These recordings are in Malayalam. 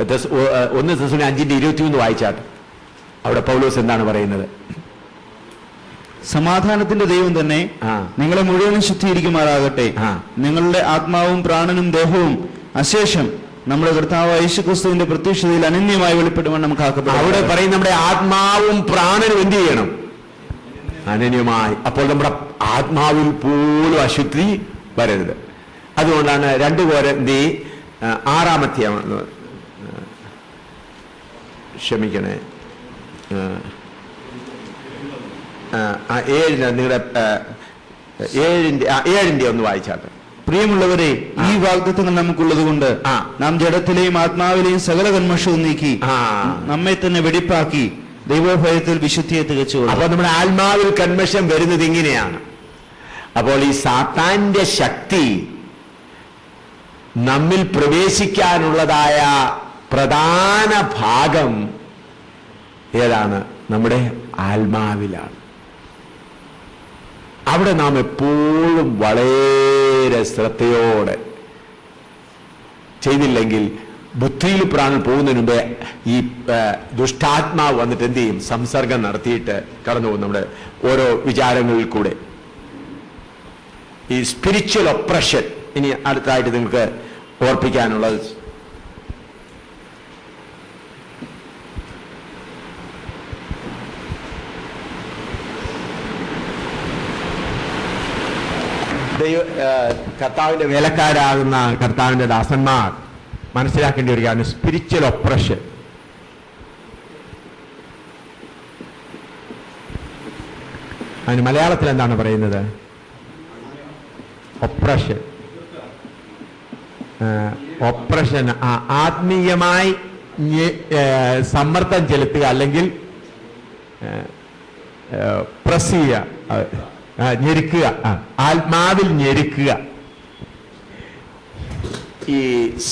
1 തെസ്സലോനിക്കർ 5:23 വായിച്ചാട്ട് അവിടെ പൗലോസ് എന്താണ് പറയുന്നത്? സമാധാനത്തിന്റെ ദൈവം തന്നെ നിങ്ങളെ മുഴുവനും ശുദ്ധീകരിക്കുമാറാകട്ടെ. നിങ്ങളുടെ ആത്മാവും പ്രാണനും ദേഹവും അശേഷം നമ്മുടെ കർത്താവ് യേശുക്രിസ്തുവിന്റെ പ്രത്യക്ഷതയിൽ അനന്യമായി വെളിപ്പെടുവാൻ കാക്കപ്പെടും. അവിടെ പറയും നമ്മുടെ ആത്മാവും പ്രാണനും എന്ത് ചെയ്യണം? അനന്യമായി. അപ്പോൾ നമ്മുടെ ആത്മാവിൽ പോലും അശുദ്ധി വരരുത്. അതുകൊണ്ടാണ് 2 കൊരിന്ത്യർ 6 ക്ഷമിക്കണേ 7 നിങ്ങളുടെ 7 ഒന്ന് വായിച്ചാട്ടെ. പ്രിയമുള്ളവരെ, ഈ വാഗ്ദത്തങ്ങൾ നമുക്കുള്ളത് കൊണ്ട് നാം ജഡത്തിലെയും ആത്മാവിലെയും സകല കന്മഷവും നീക്കി നമ്മെ തന്നെ വെടിപ്പാക്കി ദൈവഭയത്തിൽ വിശുദ്ധിയെ തികച്ചു. അപ്പൊ നമ്മുടെ ആത്മാവിൽ കന്മഷം വരുന്നത് ഇങ്ങനെയാണ്. അപ്പോൾ ഈ സാത്താന്റെ ശക്തി നമ്മിൽ പ്രവേശിക്കാനുള്ളതായ പ്രധാന ഭാഗം ഏതാണ്? നമ്മുടെ ആത്മാവിലാണ്. അവിടെ നാം എപ്പോഴും വളരെ ശ്രദ്ധയോടെ ചെയ്തില്ലെങ്കിൽ ബുദ്ധിയിൽ പ്രാണൻ പോകുന്നതിന് മുമ്പേ ഈ ദുഷ്ടാത്മാവ് വന്നിട്ട് എന്ത് ചെയ്യും? സംസർഗം നടത്തിയിട്ട് കടന്നു പോകും നമ്മുടെ ഓരോ വിചാരങ്ങളിൽ കൂടെ. ഈ സ്പിരിച്വൽ ഒപ്രഷൻ ഇനി അടുത്തായിട്ട് നിങ്ങൾക്ക് ഓർപ്പിക്കാനുള്ളത് കർത്താവിന്റെ വേലക്കാരാകുന്ന കർത്താവിന്റെ ദാസന്മാർ മനസ്സിലാക്കേണ്ട ഒരു കാര്യം സ്പിരിച്വൽ ഒപ്രഷൻ. അതിന് മലയാളത്തിൽ എന്താണ് പറയുന്നത്? ഒപ്രഷൻ. ഒപ്രഷൻ ആത്മീയമായി സമ്മർദ്ദം ചെലുത്തുക, അല്ലെങ്കിൽ പ്രസ് ചെയ്യുക, ഞെരുക്കുക, ആത്മാവിൽ ഞെരുക്കുക. ഈ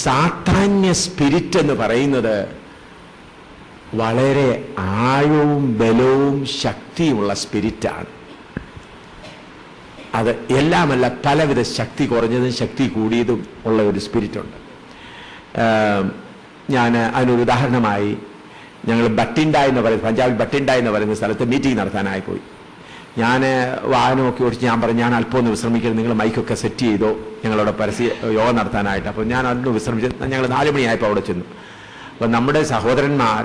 സാത്താന്യ സ്പിരിറ്റ് എന്ന് പറയുന്നത് വളരെ ആഴവും ബലവും ശക്തിയുമുള്ള സ്പിരിറ്റാണ്. അത് എല്ലാമല്ല, പലവിധ ശക്തി കുറഞ്ഞതും ശക്തി കൂടിയതും ഉള്ള ഒരു സ്പിരിറ്റുണ്ട്. ഞാൻ അതിനൊരു ഉദാഹരണമായി, ഞങ്ങൾ ബട്ടിൻഡ എന്ന് പറയുന്നത്, പഞ്ചാബിൽ ബട്ടിൻഡ എന്ന് പറയുന്ന സ്ഥലത്ത് മീറ്റിംഗ് നടത്താനായി പോയി. ഞാൻ വാഹനമൊക്കെ ഓടിച്ച് ഞാൻ പറഞ്ഞു, ഞാൻ അല്പം ഒന്ന് വിശ്രമിക്കരുത്, നിങ്ങൾ മൈക്കൊക്കെ സെറ്റ് ചെയ്തോ, ഞങ്ങളവിടെ യോഗ നടത്താനായിട്ട്. അപ്പോൾ ഞാൻ അന്ന് വിശ്രമിച്ച് ഞങ്ങൾ 4 മണിയായപ്പോൾ അവിടെ ചെന്നു. അപ്പോൾ നമ്മുടെ സഹോദരന്മാർ,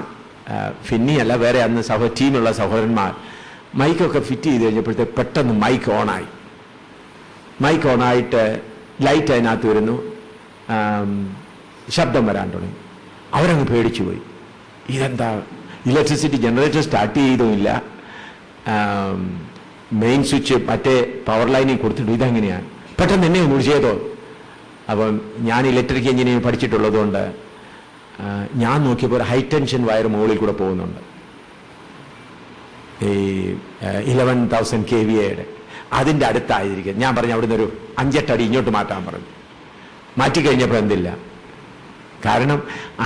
ഫിന്നിയല്ല, വേറെ അന്ന് ടീമുള്ള സഹോദരന്മാർ മൈക്കൊക്കെ ഫിറ്റ് ചെയ്ത് കഴിഞ്ഞപ്പോഴത്തേക്ക് പെട്ടെന്ന് മൈക്ക് ഓണായി. മൈക്ക് ഓണായിട്ട് ലൈറ്റ് അതിനകത്ത് വരുന്നു, ശബ്ദം വരാൻ തുടങ്ങി. അവരങ്ങ് പേടിച്ചു പോയി. ഇതെന്താ, ഇലക്ട്രിസിറ്റി ജനറേറ്റർ സ്റ്റാർട്ട് ചെയ്തുമില്ല, മെയിൻ സ്വിച്ച് മറ്റേ പവർ ലൈനിൽ കൊടുത്തിട്ടു, ഇതെങ്ങനെയാണ്? പെട്ടെന്ന് എന്നെ ഒന്നും ചെയ്തോ. അപ്പം ഞാൻ ഇലക്ട്രിക് എഞ്ചിനീയറിംഗ് പഠിച്ചിട്ടുള്ളതുകൊണ്ട് ഞാൻ നോക്കിയപ്പോൾ ഒരു ഹൈ ടെൻഷൻ വയർ മുകളിൽ കൂടെ പോകുന്നുണ്ട്, ഈ 11,000 kVA-യുടെ. അതിൻ്റെ അടുത്തായിരിക്കും. ഞാൻ പറഞ്ഞു അവിടുന്ന് ഒരു 5-8 അടി ഇങ്ങോട്ട് മാറ്റാൻ പറഞ്ഞു. മാറ്റിക്കഴിഞ്ഞപ്പോൾ എന്തില്ല, കാരണം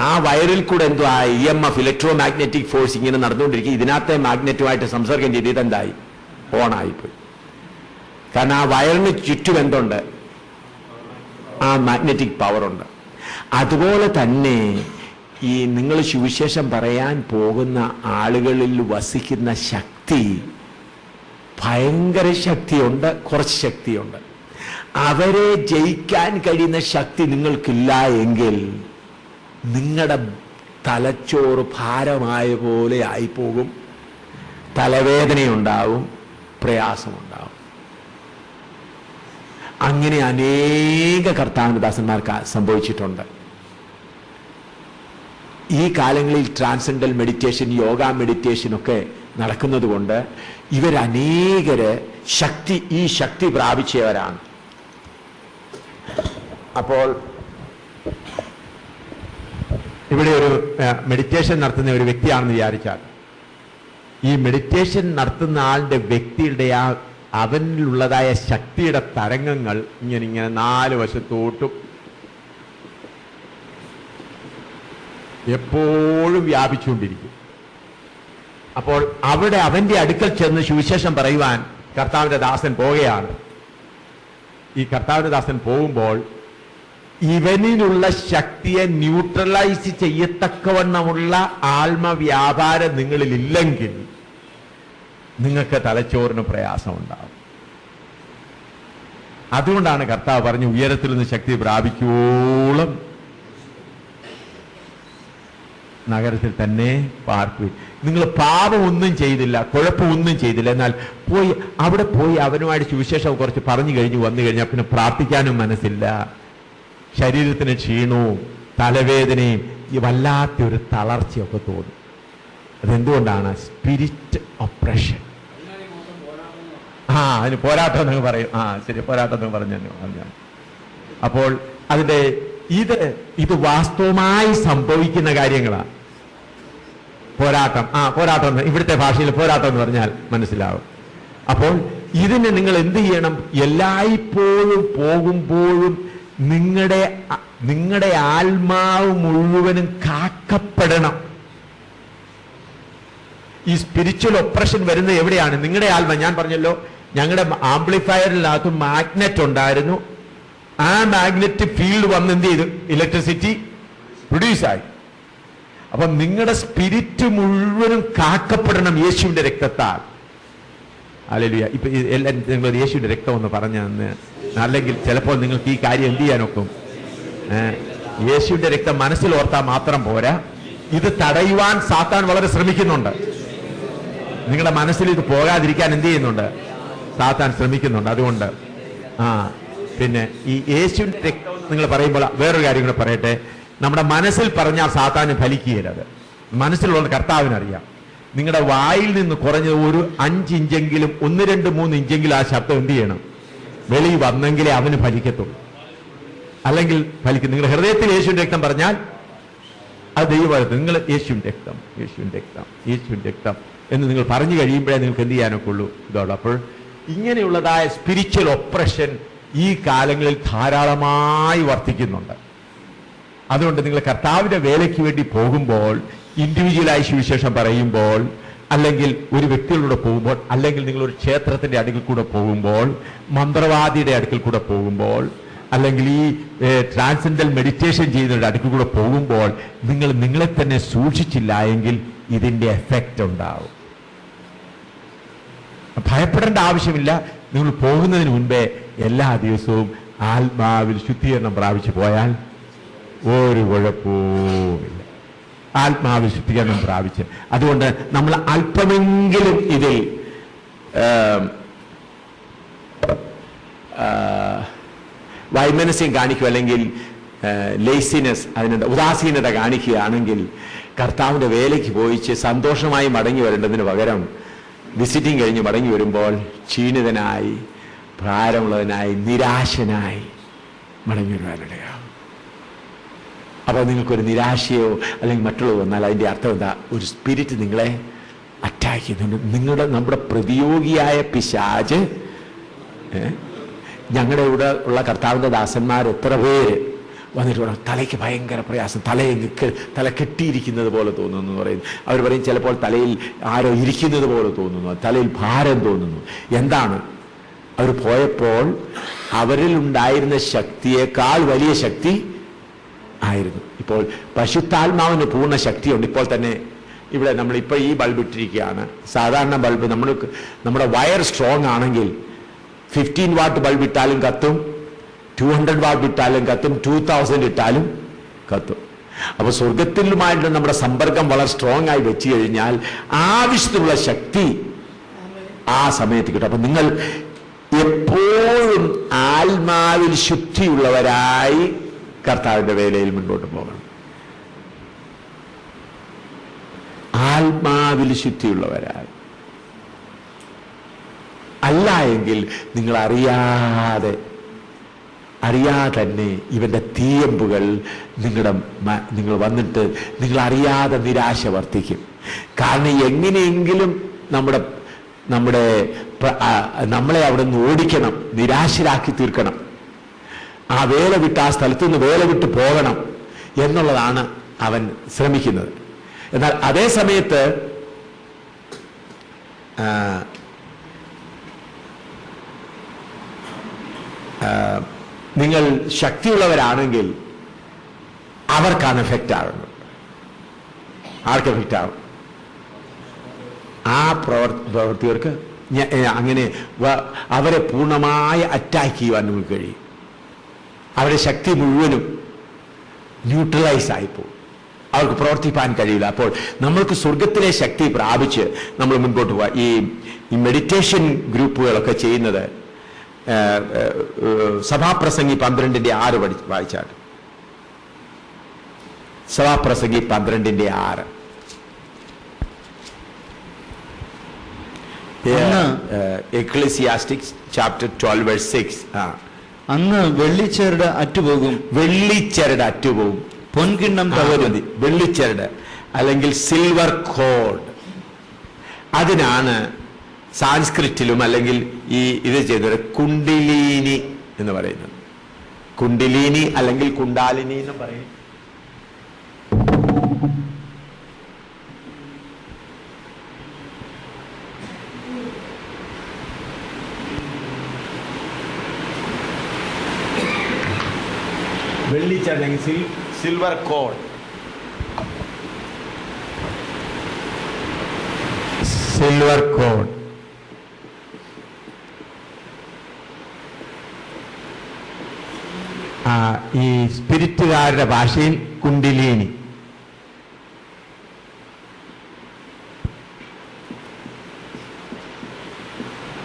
ആ വയറിൽ കൂടെ എന്തോ ആ EMF, ഇലക്ട്രോ മാഗ്നറ്റിക് ഫോഴ്സ് ഇങ്ങനെ നടന്നുകൊണ്ടിരിക്കും. ഇതിനകത്തെ മാഗ്നറ്റുമായിട്ട് സംസർഗം ചെയ്ത് ഇതെന്തായി? ഓണായിപ്പോയി. കാരണം ആ വയറിന് ചുറ്റും എന്തുണ്ട്? ആ മാഗ്നറ്റിക് പവറുണ്ട്. അതുപോലെ തന്നെ ഈ നിങ്ങൾ സുവിശേഷം പറയാൻ പോകുന്ന ആളുകളിൽ വസിക്കുന്ന ശക്തി, ഭയങ്കര ശക്തിയുണ്ട്, കുറച്ച് ശക്തിയുണ്ട്. അവരെ ജയിക്കാൻ കഴിയുന്ന ശക്തി നിങ്ങൾക്കില്ല എങ്കിൽ നിങ്ങളുടെ തലച്ചോറ് ഭാരമായ പോലെ ആയിപ്പോകും, തലവേദനയുണ്ടാവും, പ്രയാസമുണ്ടാവും. അങ്ങനെ അനേക കർത്താവിന്റെ ദാസന്മാർക്ക് സംഭവിച്ചിട്ടുണ്ട്. ഈ കാലങ്ങളിൽ ട്രാൻസെൻഡൽ മെഡിറ്റേഷൻ, യോഗ മെഡിറ്റേഷൻ ഒക്കെ നടക്കുന്നത് കൊണ്ട് ഇവരനേകര് ഈ ശക്തി പ്രാപിച്ചവരാണ്. അപ്പോൾ ഇവിടെ ഒരു മെഡിറ്റേഷൻ നടത്തുന്ന ഒരു വ്യക്തിയാണെന്ന് വിചാരിച്ചാൽ, ഈ മെഡിറ്റേഷൻ നടത്തുന്ന ആളുടെ വ്യക്തിയുടെ അവനിലുള്ളതായ ശക്തിയുടെ തരംഗങ്ങൾ ഇങ്ങനെ 4 വശത്തോട്ടും എപ്പോഴും വ്യാപിച്ചുകൊണ്ടിരിക്കും. അപ്പോൾ അവിടെ അവന്റെ അടുക്കൽ ചെന്ന് സുവിശേഷം പറയുവാൻ കർത്താവിന്റെ ദാസൻ പോവുകയാണ്. ഈ കർത്താവിന്റെ ദാസൻ പോകുമ്പോൾ ഇവനിലുള്ള ശക്തിയെ ന്യൂട്രലൈസ് ചെയ്യത്തക്കവണ്ണമുള്ള ആത്മവ്യാപാരം നിങ്ങളിൽ ഇല്ലെങ്കിൽ നിങ്ങൾക്ക് തലച്ചോറിന് പ്രയാസമുണ്ടാകും. അതുകൊണ്ടാണ് കർത്താവ് പറഞ്ഞു, ഉയരത്തിൽ നിന്ന് ശക്തി പ്രാപിക്കോളം നഗരത്തിൽ തന്നെ പാർക്കുവിൻ. നിങ്ങൾ പാപം ഒന്നും ചെയ്തില്ല, കുഴപ്പമൊന്നും ചെയ്തില്ല, എന്നാൽ അവിടെ പോയി അവനുമായിട്ട് സുവിശേഷം കുറച്ച് പറഞ്ഞു കഴിഞ്ഞ് വന്നു കഴിഞ്ഞാൽ പിന്നെ പ്രാർത്ഥിക്കാനും മനസ്സില്ല, ശരീരത്തിന് ക്ഷീണവും തലവേദനയും വല്ലാത്തൊരു തളർച്ചയൊക്കെ തോന്നും. അതെന്തുകൊണ്ടാണ്? Spirit oppression. അതിന് പോരാട്ടം എന്നൊക്കെ പറയും. ശരി, പോരാട്ടം എന്നൊക്കെ പറഞ്ഞു. അപ്പോൾ അതിന്റെ ഇത് വാസ്തവമായി സംഭവിക്കുന്ന കാര്യങ്ങളാണ്. പോരാട്ടം ഇവിടുത്തെ ഭാഷയിൽ പോരാട്ടം എന്ന് പറഞ്ഞാൽ മനസ്സിലാവും. അപ്പോൾ ഇതിന് നിങ്ങൾ എന്ത് ചെയ്യണം? എല്ലായ്പ്പോഴും പോകുമ്പോഴും നിങ്ങളുടെ ആത്മാവ് മുഴുവനും കാക്കപ്പെടണം. ഈ സ്പിരിച്വൽ ഒപ്രഷൻ വരുന്നത് എവിടെയാണ്? നിങ്ങളുടെ ആത്മ. ഞാൻ പറഞ്ഞല്ലോ, ഞങ്ങളുടെ ആംപ്ലിഫയറിനകത്ത് മാഗ്നറ്റ് ഉണ്ടായിരുന്നു. ആ മാഗ്നറ്റിക് ഫീൽഡ് വന്ന് എന്ത് ചെയ്തു? ഇലക്ട്രിസിറ്റി പ്രൊഡ്യൂസായി. അപ്പൊ നിങ്ങളുടെ സ്പിരിറ്റ് മുഴുവനും കാക്കപ്പെടണം യേശുവിന്റെ രക്തത്താൽ. ഹല്ലേലൂയ. ഇപ്പൊ എല്ലാവരും നിങ്ങൾ യേശുവിന്റെ രക്തം ഒന്ന് പറഞ്ഞെന്ന്, അല്ലെങ്കിൽ ചിലപ്പോൾ നിങ്ങൾക്ക് ഈ കാര്യം എന്ത് ചെയ്യാനൊക്കും? യേശുവിന്റെ രക്തം മനസ്സിൽ ഓർത്താൽ മാത്രം പോരാ, ഇത് തടയുവാൻ സാത്താൻ വളരെ ശ്രമിക്കുന്നുണ്ട്. നിങ്ങളുടെ മനസ്സിൽ ഇത് പോകാതിരിക്കാൻ എന്ത് ചെയ്യുന്നുണ്ട്? സാത്താൻ ശ്രമിക്കുന്നുണ്ട്. അതുകൊണ്ട് പിന്നെ ഈ യേശുവിന്റെ രക്തം നിങ്ങൾ പറയുമ്പോൾ വേറൊരു കാര്യം കൂടെ പറയട്ടെ. നമ്മുടെ മനസ്സിൽ പറഞ്ഞാൽ സാത്താന് ഫലിക്കുകയില്ലത്. മനസ്സിലുള്ള കർത്താവിനറിയാം. നിങ്ങളുടെ വായിൽ നിന്ന് കുറഞ്ഞത് ഒരു 5 ഇഞ്ചെങ്കിലും 1, 2, 3 ഇഞ്ചെങ്കിലും ആ ശബ്ദം എന്ത് ചെയ്യണം? വെളി വന്നെങ്കിലേ അവന് ഫലിക്കത്തുള്ളൂ. അല്ലെങ്കിൽ ഫലിക്കും. നിങ്ങളുടെ ഹൃദയത്തിൽ യേശുവിന്റെ രക്തം പറഞ്ഞാൽ അത് ദൈവം. നിങ്ങൾ യേശുവിന്റെ രക്തം, യേശുവിന്റെ രക്തം, യേശുവിന്റെ രക്തം എന്ന് നിങ്ങൾ പറഞ്ഞു കഴിയുമ്പോഴേ നിങ്ങൾക്ക് എന്ത് ചെയ്യാനൊക്കെ ഉള്ളൂ ഇതോടെ. അപ്പോൾ ഇങ്ങനെയുള്ളതായ സ്പിരിച്വൽ ഒപ്രഷൻ ഈ കാലങ്ങളിൽ ധാരാളമായി വർദ്ധിക്കുന്നുണ്ട്. അതുകൊണ്ട് നിങ്ങൾ കർത്താവിന്റെ വേലയ്ക്ക് വേണ്ടി പോകുമ്പോൾ, ഇൻഡിവിജ്വലായി സുവിശേഷം പറയുമ്പോൾ, അല്ലെങ്കിൽ ഒരു വ്യക്തികളുടെ പോകുമ്പോൾ, അല്ലെങ്കിൽ നിങ്ങൾ ഒരു ക്ഷേത്രത്തിന്റെ അടുക്കൽ കൂടെ പോകുമ്പോൾ, മന്ത്രവാദിയുടെ അടുക്കൽ കൂടെ പോകുമ്പോൾ, അല്ലെങ്കിൽ ഈ ട്രാൻസെൻഡൽ മെഡിറ്റേഷൻ ചെയ്യുന്നവരുടെ അടുക്കൽ കൂടെ പോകുമ്പോൾ നിങ്ങൾ നിങ്ങളെ തന്നെ സൂക്ഷിച്ചില്ല എങ്കിൽ ഇതിന്റെ എഫക്റ്റ് ഉണ്ടാവും. ഭയപ്പെടേണ്ട ആവശ്യമില്ല. നിങ്ങൾ പോകുന്നതിന് മുൻപേ എല്ലാ ദിവസവും ആത്മാവിൽ ശുദ്ധീകരണം പ്രാപിച്ചു പോയാൽ ഒരു കുഴപ്പവുമില്ല. ആത്മാവിൽ ശുദ്ധീകരണം പ്രാപിച്ച്, അതുകൊണ്ട് നമ്മൾ അല്പമെങ്കിലും ഇതിൽ വൈമനസ്യം കാണിക്കുക, അല്ലെങ്കിൽ ലേസിനെസ്, അതിനെന്താ ഉദാസീനത കാണിക്കുകയാണെങ്കിൽ കർത്താവിന്റെ വേലയ്ക്ക് പോയിച്ച് സന്തോഷമായി മടങ്ങി വരേണ്ടതിന് പകരം വിസിറ്റിംഗ് കഴിഞ്ഞ് മടങ്ങി വരുമ്പോൾ ക്ഷീണിതനായി, ഭാരമുള്ളതിനായി, നിരാശനായി മടങ്ങി വരുവാനിടയാവും. അപ്പോൾ നിങ്ങൾക്കൊരു നിരാശയോ അല്ലെങ്കിൽ മറ്റുള്ളതോ വന്നാൽ അതിൻ്റെ അർത്ഥം എന്താ? ഒരു സ്പിരിറ്റ് നിങ്ങളെ അറ്റാക്ക് ചെയ്യുന്നുണ്ട്. നമ്മുടെ പ്രതിയോഗിയായ പിശാച്, ഞങ്ങളുടെ ഇവിടെ ഉള്ള കർത്താവിൻ്റെ ദാസന്മാർ എത്ര പേര് വന്നിട്ട് പറയും, തലയ്ക്ക് ഭയങ്കര പ്രയാസം, തല കെട്ടിയിരിക്കുന്നത് പോലെ തോന്നുന്നു എന്ന് പറയും. അവർ പറയും ചിലപ്പോൾ തലയിൽ ആരോ ഇരിക്കുന്നത് പോലെ തോന്നുന്നു, തലയിൽ ഭാരം തോന്നുന്നു. എന്താണ്? അവർ പോയപ്പോൾ അവരിൽ ഉണ്ടായിരുന്ന ശക്തിയേക്കാൾ വലിയ ശക്തി ആയിരുന്നു. ഇപ്പോൾ പരിശുദ്ധാത്മാവിന് പൂർണ്ണ ശക്തിയുണ്ട്. ഇപ്പോൾ തന്നെ ഇവിടെ നമ്മളിപ്പോൾ ഈ ബൾബ് ഇട്ടിരിക്കുകയാണ്. സാധാരണ ബൾബ് നമ്മുടെ വയർ സ്ട്രോങ് ആണെങ്കിൽ 15 വാട്ട് ബൾബ് ഇട്ടാലും കത്തും, 200 വാട്ട് ഇട്ടാലും കത്തും, 2000 ഇട്ടാലും കത്തും. അപ്പൊ സ്വർഗത്തിലുമായിട്ട് നമ്മുടെ സമ്പർക്കം വളരെ സ്ട്രോങ് ആയി വെച്ച് കഴിഞ്ഞാൽ ആവശ്യത്തിനുള്ള ശക്തി ആ സമയത്ത് കിട്ടും. അപ്പൊ നിങ്ങൾ എപ്പോഴും ആത്മാവിൽ ശുദ്ധിയുള്ളവരായി കർത്താവിന്റെ വേലയിൽ മുൻപോട്ട് പോകണം. ആത്മാവിൽ ശുദ്ധിയുള്ളവരായി. അല്ല എങ്കിൽ നിങ്ങൾ അറിയാതെ തന്നെ ഇവന്റെ തീയമ്പുകൾ നിങ്ങൾ വന്നിട്ട് നിങ്ങൾ അറിയാതെ നിരാശ വർദ്ധിക്കും. കാരണം എങ്ങനെയെങ്കിലും നമ്മളെ അവിടെ നിന്ന് ഓടിക്കണം, നിരാശരാക്കി തീർക്കണം, ആ വേല വിട്ട് ആ സ്ഥലത്തു നിന്ന് വേല വിട്ട് പോകണം എന്നുള്ളതാണ് അവൻ ശ്രമിക്കുന്നത്. എന്നാൽ അതേ സമയത്ത് നിങ്ങൾ ശക്തിയുള്ളവരാണെങ്കിൽ അവർക്കാണ് എഫക്റ്റ് ആകുന്നത്. ആർക്ക് എഫക്റ്റ് ആകും? ആ പ്രവർത്തികർക്ക് അങ്ങനെ അവരെ പൂർണ്ണമായി അറ്റാക്ക് ചെയ്യുവാൻ നമുക്ക് കഴിയും. അവരുടെ ശക്തി മുഴുവനും ന്യൂട്രലൈസ് ആയിപ്പോകും, അവർക്ക് പ്രവർത്തിപ്പാൻ കഴിയില്ല. അപ്പോൾ നമ്മൾക്ക് സ്വർഗത്തിലെ ശക്തി പ്രാപിച്ച് നമ്മൾ മുൻപോട്ട് പോവാ. ഈ മെഡിറ്റേഷൻ ഗ്രൂപ്പുകളൊക്കെ ചെയ്യുന്നത് സഭാപ്രസംഗി 12:6 വായിച്ചാൽ, സഭാപ്രസംഗി 12:6. എക്ലീസിയാസ്റ്റിക്സ് ചാപ്റ്റർ 12:6. അന്ന് വെള്ളിച്ചരട് അറ്റുപോകും, വെള്ളിച്ചരട് അറ്റുപോകും, പൊൻകിണ്ണം തകരും. വെള്ളിച്ചരട് അല്ലെങ്കിൽ സിൽവർ കോഡ്, അതിനാണ് സാൻസ്ക്രിറ്റിലും അല്ലെങ്കിൽ ഈ ഇത് ചെയ്തത് കുണ്ടിലീനി എന്ന് പറയുന്നത്. കുണ്ടിലീനി അല്ലെങ്കിൽ കുണ്ടാലിനി എന്ന് പറയും. വെള്ളിച്ചരട് സിൽവർ കോഡ്, സിൽവർ കോഡ്. ഈ സ്പിരിറ്റുകാരുടെ ഭാഷയിൽ കുണ്ടിലീനി.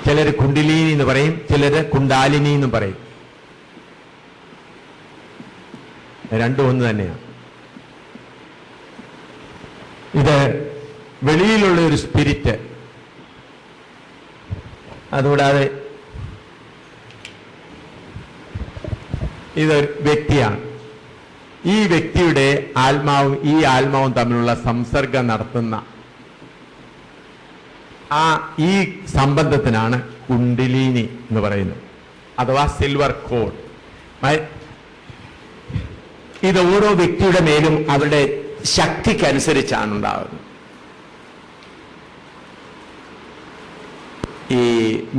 ചിലർ കുണ്ടിലീനി എന്ന് പറയും, ചിലര് കുണ്ടാലിനി എന്നും പറയും. രണ്ടും ഒന്ന് തന്നെയാണ്. ഇത് വെളിയിലുള്ള ഒരു സ്പിരിറ്റ്, അതുകൂടാതെ ഇതൊരു വ്യക്തിയാണ്. ഈ വ്യക്തിയുടെ ആത്മാവും ഈ ആത്മാവും തമ്മിലുള്ള സംസർഗം നടത്തുന്ന ഈ സംബന്ധത്തിനാണ് കുണ്ടിലിനി എന്ന് പറയുന്നത്, അഥവാ സിൽവർ കോഡ്. ഇത് ഓരോ വ്യക്തിയുടെ മേലും അവരുടെ ശക്തിക്കനുസരിച്ചാണ് ഉണ്ടാകുന്നത്. ഈ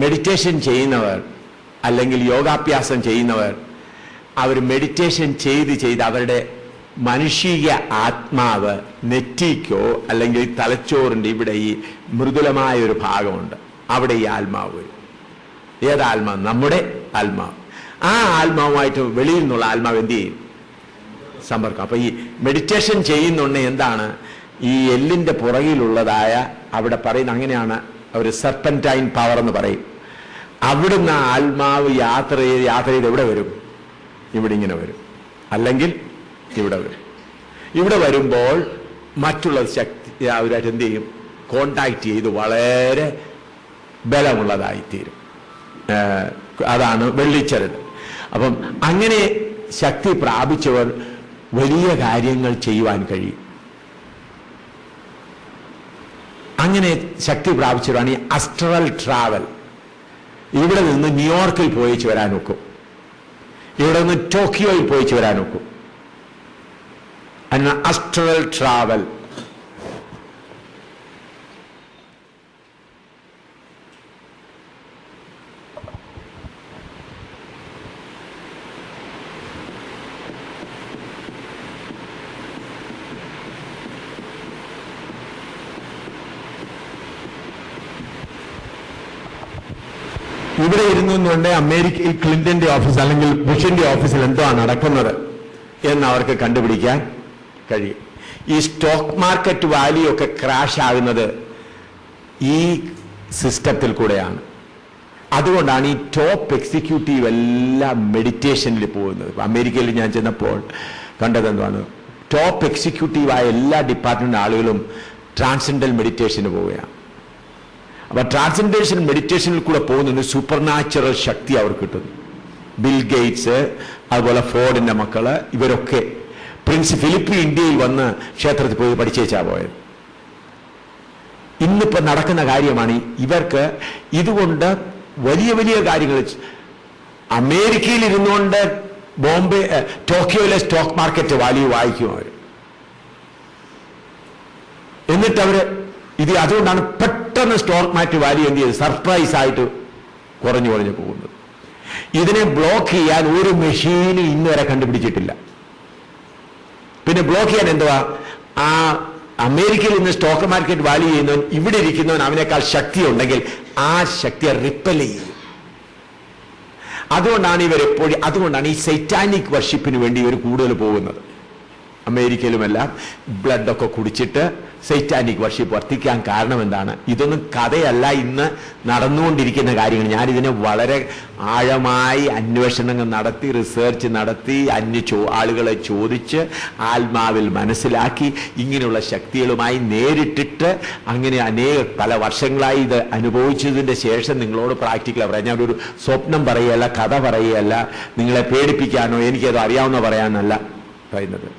മെഡിറ്റേഷൻ ചെയ്യുന്നവർ അല്ലെങ്കിൽ യോഗാഭ്യാസം ചെയ്യുന്നവർ അവർ മെഡിറ്റേഷൻ ചെയ്ത് അവരുടെ മനുഷ്യ ആത്മാവ് നെറ്റിക്കോ അല്ലെങ്കിൽ തലച്ചോറിൻ്റെ ഇവിടെ ഈ മൃദുലമായ ഒരു ഭാഗമുണ്ട്, അവിടെ ഈ ആത്മാവ് വരും. ഏതാത്മാവ്? നമ്മുടെ ആത്മാവ്. ആ ആത്മാവുമായിട്ട് വെളിയിൽ നിന്നുള്ള ആത്മാവ് എന്ത് ചെയ്യും? സമ്പർക്കം. അപ്പൊ ഈ മെഡിറ്റേഷൻ ചെയ്യുന്നുണ്ട് എന്താണ്? ഈ എല്ലിന്റെ പുറകിലുള്ളതായ അവിടെ പറയുന്ന, അങ്ങനെയാണ് ഒരു സെർപ്പന്റൈൻ പവർ എന്ന് പറയും. അവിടുന്ന് ആത്മാവ് യാത്ര ചെയ്ത് എവിടെ വരും? ഇവിടെ ഇങ്ങനെ വരും, അല്ലെങ്കിൽ ഇവിടെ വരും. ഇവിടെ വരുമ്പോൾ മറ്റുള്ള ശക്തി അവരായിട്ട് എന്ത് ചെയ്യും? കോണ്ടാക്ട് ചെയ്ത് വളരെ ബലമുള്ളതായിത്തീരും. അതാണ് വെള്ളിച്ചരട്. അപ്പം അങ്ങനെ ശക്തി പ്രാപിച്ചവർ വലിയ കാര്യങ്ങൾ ചെയ്യുവാൻ കഴിയും. അങ്ങനെ ശക്തി പ്രാപിച്ചവരാണ് ഈ അസ്ട്രൽ ട്രാവൽ. ഇവിടെ നിന്ന് ന്യൂയോർക്കിൽ പോയിച്ച് വരാൻ ഒക്കും, ഇവിടെ നിന്ന് ടോക്കിയോയിൽ പോയിച്ച് വരാൻ ഒക്കും. അതിനാണ് അസ്ട്രൽ ട്രാവൽ. ഇവിടെ ഇരുന്നുകൊണ്ട് അമേരിക്കയിൽ ക്ലിന്റന്റെ ഓഫീസ് അല്ലെങ്കിൽ ബുഷിന്റെ ഓഫീസിൽ എന്തോ നടക്കുന്നത് എന്ന് അവർക്ക് കണ്ടുപിടിക്കാൻ കഴിയും. ഈ സ്റ്റോക്ക് മാർക്കറ്റ് വാല്യൂ ഒക്കെ ക്രാഷ് ആകുന്നത് ഈ സിസ്റ്റത്തിൽ കൂടെയാണ്. അതുകൊണ്ടാണ് ഈ ടോപ്പ് എക്സിക്യൂട്ടീവ് എല്ലാം മെഡിറ്റേഷനിൽ പോകുന്നത്. അമേരിക്കയിൽ ഞാൻ ചെന്നപ്പോൾ കണ്ടത് എന്താണ്? ടോപ്പ് എക്സിക്യൂട്ടീവായ എല്ലാ ഡിപ്പാർട്ട്മെന്റ് ആളുകളും ട്രാൻസെൻഡൽ മെഡിറ്റേഷന് പോവുകയാണ്. അപ്പൊ ട്രാൻസെൻഡേഷൻ മെഡിറ്റേഷനിൽ കൂടെ പോകുന്നതിന് സൂപ്പർ നാച്ചുറൽ ശക്തി അവർക്ക് കിട്ടുന്നു. ബിൽ ഗേറ്റ്സ്, അതുപോലെ ഫോർഡിന്റെ മക്കള്, ഇവരൊക്കെ പ്രിൻസ് ഫിലിപ്പ് ഇന്ത്യയിൽ വന്ന് ക്ഷേത്രത്തിൽ പോയി പഠിച്ചേച്ചാ പോയത്. ഇന്നിപ്പോ നടക്കുന്ന കാര്യമാണ്. ഇവർക്ക് ഇതുകൊണ്ട് വലിയ വലിയ കാര്യങ്ങൾ, അമേരിക്കയിൽ ഇരുന്നുകൊണ്ട് ബോംബെ ടോക്കിയോയിലെ സ്റ്റോക്ക് മാർക്കറ്റ് വാല്യൂ വായിക്കും അവർ. എന്നിട്ട് അവര് അതുകൊണ്ടാണ് പെട്ടെന്ന് സ്റ്റോക്ക് മാർക്കറ്റ് വാല്യൂ എന്ത് ചെയ്ത് സർപ്രൈസ് ആയിട്ട് കുറഞ്ഞു പോകുന്നത്. ഇതിനെ ബ്ലോക്ക് ചെയ്യാൻ ഒരു മെഷീൻ ഇന്ന് വരെ കണ്ടുപിടിച്ചിട്ടില്ല. പിന്നെ ബ്ലോക്ക് ചെയ്യാൻ എന്തുവാ? ആ അമേരിക്കയിൽ നിന്ന് സ്റ്റോക്ക് മാർക്കറ്റ് വാല്യൂ ചെയ്യുന്നവൻ ഇവിടെ ഇരിക്കുന്നവൻ അവനേക്കാൾ ശക്തി ഉണ്ടെങ്കിൽ ആ ശക്തിയെ റിപ്പൽ ചെയ്യും. അതുകൊണ്ടാണ് ഈ സൈറ്റാനിക് വർഷിപ്പിന് വേണ്ടി ഇവർ കൂടുതൽ പോകുന്നത്. അമേരിക്കയിലുമെല്ലാം ബ്ലഡൊക്കെ കുടിച്ചിട്ട് സൈറ്റാനിക് വർഷിപ്പ് വർദ്ധിക്കാൻ കാരണം എന്താണ്? ഇതൊന്നും കഥയല്ല, ഇന്ന് നടന്നുകൊണ്ടിരിക്കുന്ന കാര്യങ്ങൾ. ഞാനിതിനെ വളരെ ആഴമായി അന്വേഷണങ്ങൾ നടത്തി, റിസർച്ച് നടത്തി, ആളുകളെ ചോദിച്ച് ആത്മാവിൽ മനസ്സിലാക്കി ഇങ്ങനെയുള്ള ശക്തികളുമായി നേരിട്ടിട്ട് അങ്ങനെ പല വർഷങ്ങളായി ഇത് അനുഭവിച്ചതിൻ്റെ ശേഷം നിങ്ങളോട് പ്രാക്ടിക്കലായി പറയാം. ഞാനൊരു സ്വപ്നം പറയുകയല്ല, കഥ പറയുകയല്ല, നിങ്ങളെ പേടിപ്പിക്കാനോ എനിക്കത് അറിയാവുന്ന പറയാനല്ല പറയുന്നത്.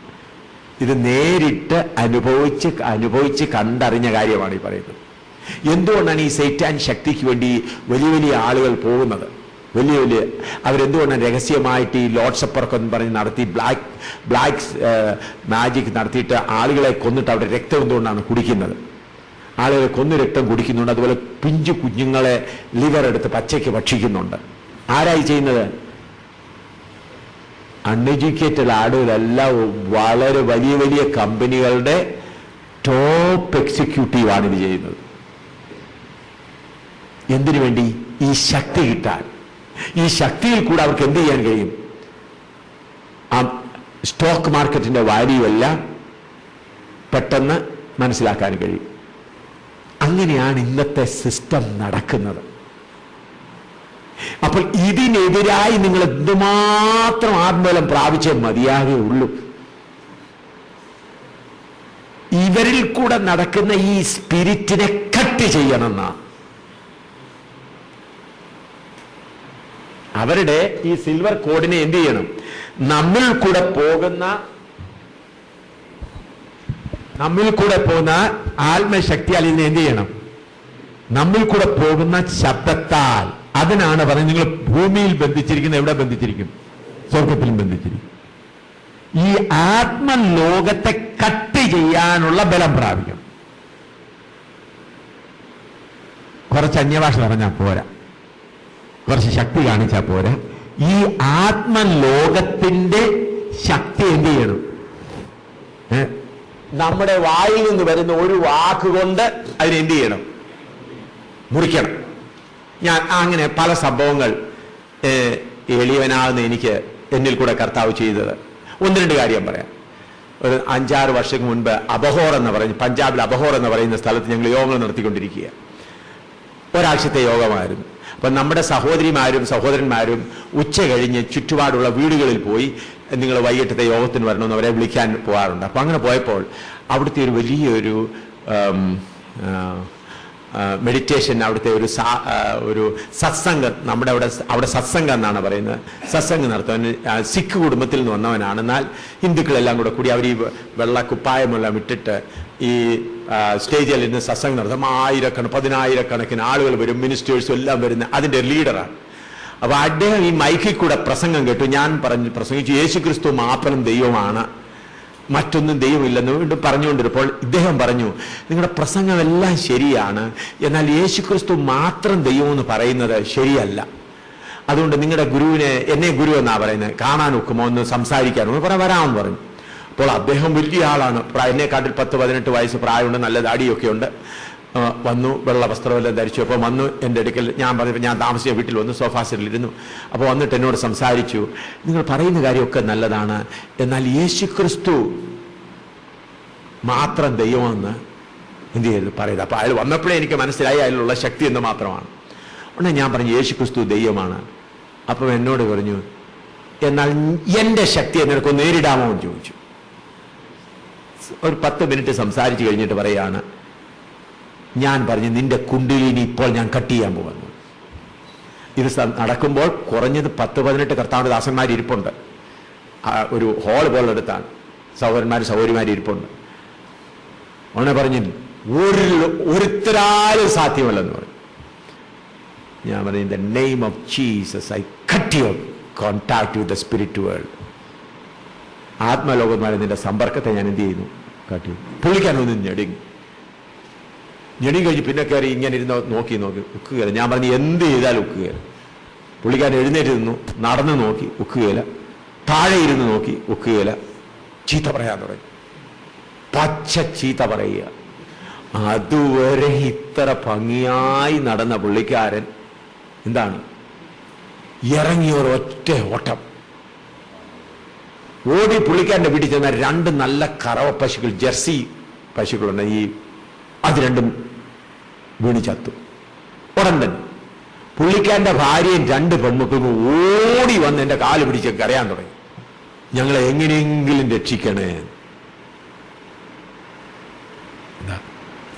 ഇത് നേരിട്ട് അനുഭവിച്ച് കണ്ടറിഞ്ഞ കാര്യമാണ് ഈ പറയുന്നത്. എന്തുകൊണ്ടാണ് ഈ സൈറ്റാൻ ശക്തിക്ക് വേണ്ടി വലിയ വലിയ ആളുകൾ പോകുന്നത്? അവരെന്തുകൊണ്ടാണ് രഹസ്യമായിട്ട് ഈ ലോർഡ് സപ്പറൊക്കെ പറഞ്ഞ് നടത്തി ബ്ലാക്ക് മാജിക് നടത്തിയിട്ട് ആളുകളെ കൊന്നിട്ട് അവരുടെ രക്തം എന്തുകൊണ്ടാണ് കുടിക്കുന്നത്? ആളുകളെ കൊന്ന് രക്തം കുടിക്കുന്നുണ്ട്. അതുപോലെ പിഞ്ചു കുഞ്ഞുങ്ങളെ ലിവർ എടുത്ത് പച്ചയ്ക്ക് ഭക്ഷിക്കുന്നുണ്ട്. ആരായി ചെയ്യുന്നത്? അൺഎഡ്യൂക്കേറ്റഡ് ആളുകളെല്ലാം വളരെ വലിയ വലിയ കമ്പനികളുടെ ടോപ്പ് എക്സിക്യൂട്ടീവാണ് ഇത് ചെയ്യുന്നത്. എന്തിനു വേണ്ടി? ഈ ശക്തി കിട്ടാൻ. ഈ ശക്തിയിൽ കൂടെ അവർക്ക് എന്ത് ചെയ്യാൻ കഴിയും? ആ സ്റ്റോക്ക് മാർക്കറ്റിന്റെ വാല്യൂ എല്ലാം പെട്ടെന്ന് മനസ്സിലാക്കാൻ കഴിയും. അങ്ങനെയാണ് ഇന്നത്തെ സിസ്റ്റം നടക്കുന്നത്. അപ്പോൾ ഇതിനെതിരായി നിങ്ങൾ എന്തുമാത്രം ആത്മബലം പ്രാപിച്ചേ മതിയാകുള്ളൂ. ഇവരിൽ കൂടെ നടക്കുന്ന ഈ സ്പിരിറ്റിനെ കട്ട് ചെയ്യണമെന്നാ. അവരുടെ ഈ സിൽവർ കോഡിനെ എന്ത് ചെയ്യണം? നമ്മിൽ കൂടെ പോകുന്ന ആത്മശക്തിയാൽ ഇതിനെ എന്ത് ചെയ്യണം? നമ്മിൽ കൂടെ പോകുന്ന ശബ്ദത്താൽ. അതിനാണ് പറയുന്നത്, നിങ്ങൾ ഭൂമിയിൽ ബന്ധിച്ചിരിക്കുന്ന എവിടെ ബന്ധിച്ചിരിക്കും? സ്വർഗത്തിലും ബന്ധിച്ചിരിക്കും. ഈ ആത്മലോകത്തെ കട്ട് ചെയ്യാനുള്ള ബലം പ്രാപിക്കണം. കുറച്ച് അന്യഭാഷ പറഞ്ഞാൽ പോരാ, കുറച്ച് ശക്തി കാണിച്ചാൽ പോരാ. ഈ ആത്മലോകത്തിന്റെ ശക്തി എന്ത് ചെയ്യണം? നമ്മുടെ വായിൽ നിന്ന് വരുന്ന ഒരു വാക്കുകൊണ്ട് അതിനെന്ത് ചെയ്യണം? മുറിക്കണം. ഞാൻ അങ്ങനെ പല സംഭവങ്ങൾ എളിയവനാകുന്ന എന്നിൽ കൂടെ കർത്താവ് ചെയ്തത്. ഒന്ന് രണ്ട് കാര്യം പറയാം. ഒരു 5-6 വർഷം മുൻപ് പഞ്ചാബിൽ അബഹോർ എന്ന് പറയുന്ന സ്ഥലത്ത് ഞങ്ങൾ യോഗങ്ങൾ നടത്തിക്കൊണ്ടിരിക്കുക. ഒരാഴ്ചത്തെ യോഗമായിരുന്നു. അപ്പം നമ്മുടെ സഹോദരിമാരും സഹോദരന്മാരും ഉച്ച കഴിഞ്ഞ് ചുറ്റുപാടുള്ള വീടുകളിൽ പോയി നിങ്ങൾ വൈകിട്ടത്തെ യോഗത്തിന് വരണമെന്ന് അവരെ വിളിക്കാൻ പോകാറുണ്ട്. അപ്പം അങ്ങനെ പോയപ്പോൾ അവിടുത്തെ ഒരു വലിയൊരു മെഡിറ്റേഷൻ, അവിടുത്തെ ഒരു സത്സംഗം, അവിടെ സത്സംഗം എന്നാണ് പറയുന്നത്, സത്സംഗം നടത്തുവാൻ സിഖ് കുടുംബത്തിൽ നിന്ന് വന്നവനാണ്. എന്നാൽ ഹിന്ദുക്കളെല്ലാം കൂടെ കൂടി അവർ ഈ വെള്ള കുപ്പായമെല്ലാം ഇട്ടിട്ട് ഈ സ്റ്റേജിൽ നിന്ന് സത്സംഗം നടത്തും. 1000-10,000 ആളുകൾ വരും, മിനിസ്റ്റേഴ്സും എല്ലാം വരുന്ന അതിൻ്റെ ലീഡറാണ്. അപ്പൊ അദ്ദേഹം ഈ മൈക്കിൽ കൂടെ പ്രസംഗം കേട്ടു. ഞാൻ പ്രസംഗിച്ചു, യേശുക്രിസ്തു മാപ്പനും ദൈവമാണ്, മറ്റൊന്നും ദൈവമില്ലെന്ന് വീണ്ടും പറഞ്ഞുകൊണ്ടിരുമ്പോൾ ഇദ്ദേഹം പറഞ്ഞു, നിങ്ങളുടെ പ്രസംഗമെല്ലാം ശരിയാണ്, എന്നാൽ യേശുക്രിസ്തു മാത്രം ദൈവമെന്ന് പറയുന്നത് ശരിയല്ല. അതുകൊണ്ട് നിങ്ങളുടെ എന്നെ ഗുരു എന്നാ പറയുന്നത്, കാണാൻ ഒക്കുമോ, ഒന്ന് സംസാരിക്കാനോ വരാമെന്ന് പറഞ്ഞു. അപ്പോൾ അദ്ദേഹം വലിയ ആളാണ്, എന്നെക്കാട്ടിൽ 10-18 വയസ്സ് പ്രായമുണ്ട്, നല്ല ദാടിയൊക്കെ ഉണ്ട്. വന്നു, വെള്ള വസ്ത്രമെല്ലാം ധരിച്ചു. അപ്പോൾ വന്നു എൻ്റെ അടുക്കൽ. ഞാൻ പറഞ്ഞപ്പോൾ ഞാൻ താമസിച്ച വീട്ടിൽ വന്നു, സോഫാ സെറ്റിലിരുന്നു. അപ്പോൾ വന്നിട്ട് എന്നോട് സംസാരിച്ചു, നിങ്ങൾ പറയുന്ന കാര്യമൊക്കെ നല്ലതാണ്, എന്നാൽ യേശുക്രിസ്തു മാത്രം ദൈവമെന്ന് എന്ത് ചെയ്തു പറയുന്നത്. അപ്പോൾ അയാൾ വന്നപ്പോഴേ എനിക്ക് മനസ്സിലായി അതിലുള്ള ശക്തി എന്ന് മാത്രമാണ്. ഉടനെ ഞാൻ പറഞ്ഞു, യേശുക്രിസ്തു ദൈവമാണ്. അപ്പം എന്നോട് പറഞ്ഞു, എന്നാൽ എൻ്റെ ശക്തിയെ നിനക്കൊന്ന് നേരിടാമോ എന്ന് ചോദിച്ചു. ഒരു 10 മിനിറ്റ് സംസാരിച്ച് കഴിഞ്ഞിട്ട് പറയാണ്, ഞാൻ പറഞ്ഞു, നിന്റെ കുണ്ടിലിനി ഇപ്പോൾ ഞാൻ കട്ട് ചെയ്യാൻ പോകുന്നു. ഇത് നടക്കുമ്പോൾ കുറഞ്ഞത് 10-18 കർത്താവിന്റെ ദാസന്മാർ ഇരിപ്പുണ്ട്. ഒരു ഹാൾ പോലെ എടുത്താണ്, സഹോദരിമാർ ഇരിപ്പുണ്ട്. ഉടനെ പറഞ്ഞു, ഒരുത്തരാലും സാധ്യമല്ലെന്ന് പറഞ്ഞു. ഞാൻ പറഞ്ഞു, in the name of Jesus I cut your contact with the spirit world. ആത്മലോകന്മാരെ നിന്റെ സമ്പർക്കത്തെ ഞാൻ എന്ത് ചെയ്യുന്നു? കട്ട് ചെയ്തു. പുള്ളിക്കാനൊന്നും ഞെടി കഴിഞ്ഞ് പിന്നെ കയറി ഇങ്ങനെ ഇരുന്ന് നോക്കി ഉക്കുകയല്ല. ഞാൻ പറഞ്ഞു, എന്ത് ചെയ്താലും ഉക്കുകയല്ല. പുള്ളിക്കാരൻ എഴുന്നേറ്റ് നിന്നു, നടന്നു നോക്കി, ഒക്കുകയില്ല. താഴെ ഇരുന്ന് നോക്കി, ഒക്കുകയില്ല. ചീത്ത പറയാൻ തുടങ്ങി, പച്ച ചീത്ത പറയുക. അതുവരെ ഇത്ര ഭംഗിയായി നടന്ന പുള്ളിക്കാരൻ എന്താണ്, ഇറങ്ങിയ ഒരൊറ്റ ഓട്ടം ഓടി പുള്ളിക്കാരൻ്റെ വീട്ടിൽ ചെന്ന 2 നല്ല കറവ പശുക്കൾ, ജെർസി പശുക്കളുണ്ട്, അത് രണ്ടും വീണ് ചത്തു. ഉടൻ തന്നെ പുള്ളിക്കാരൻ്റെ ഭാര്യയും 2 പെൺമക്കളും ഓടി വന്ന് എൻ്റെ കാല് പിടിച്ച് കരയാൻ തുടങ്ങി, ഞങ്ങളെ എങ്ങനെയെങ്കിലും രക്ഷിക്കണേ.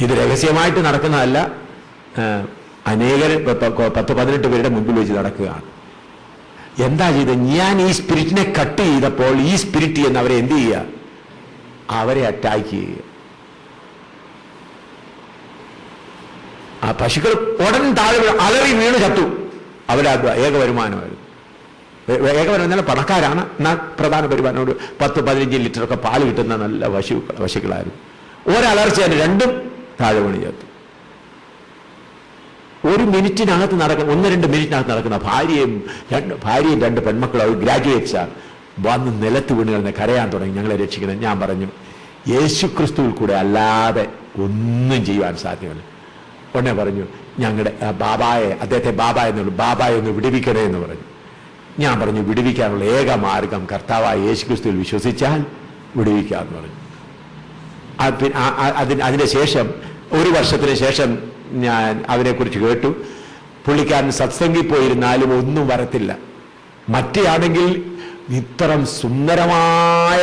ഇത് രഹസ്യമായിട്ട് നടക്കുന്നതല്ല, അനേകർ 10-18 പേരുടെ മുമ്പിൽ വെച്ച് നടക്കുകയാണ്. എന്താ ചെയ്തത്? ഞാൻ ഈ സ്പിരിറ്റിനെ കട്ട് ചെയ്തപ്പോൾ ഈ സ്പിരിറ്റ് എന്ന് അവരെ എന്ത് ചെയ്യുക, അവരെ അറ്റാക്ക് ചെയ്യുക. ആ പശുക്കൾ ഉടൻ താഴെ അലറി വീണ് ചത്തു. അവരാ ഏക വരുമാനമായിരുന്നു. ഏക വരുമാനം പണക്കാരാണ്, എന്നാൽ പ്രധാന വരുമാനം 10-15 ലിറ്ററൊക്കെ പാല് കിട്ടുന്ന നല്ല പശുക്കളായിരുന്നു. ഒരലർച്ചയാണ്, 2 താഴെ വീണ് ചത്തു. 1 മിനിറ്റിനകത്ത് നടക്കുന്ന 1-2 മിനിറ്റിനകത്ത് നടക്കുന്ന ഭാര്യയും 2 പെൺമക്കളും, അവർ ഗ്രാജുവേറ്റ്സാണ്, വന്ന് നിലത്ത് വീണ് കിടന്ന് കരയാൻ തുടങ്ങി, ഞങ്ങളെ രക്ഷിക്കണം. ഞാൻ പറഞ്ഞു, യേശുക്രിസ്തുവിൽ കൂടെ അല്ലാതെ ഒന്നും ചെയ്യുവാൻ സാധ്യമല്ല. ഉടനെ പറഞ്ഞു, ഞങ്ങളുടെ അദ്ദേഹത്തെ ബാബായെ ഒന്ന് വിടുവിക്കണേ എന്ന് പറഞ്ഞു. ഞാൻ പറഞ്ഞു, വിടുവിക്കാനുള്ള ഏക മാർഗം കർത്താവായ യേശുക്രിസ്തുവിൽ വിശ്വസിച്ചാൽ വിടുവിക്കാമെന്ന് പറഞ്ഞു. അതിന് ശേഷം 1 വർഷത്തിന് ശേഷം ഞാൻ അതിനെക്കുറിച്ച് കേട്ടു. പുള്ളിക്കാരൻ സത്സംഗിൽ പോയിരുന്നാലും ഒന്നും വരത്തില്ല. മറ്റേയാണെങ്കിൽ ഇത്തരം സുന്ദരമായ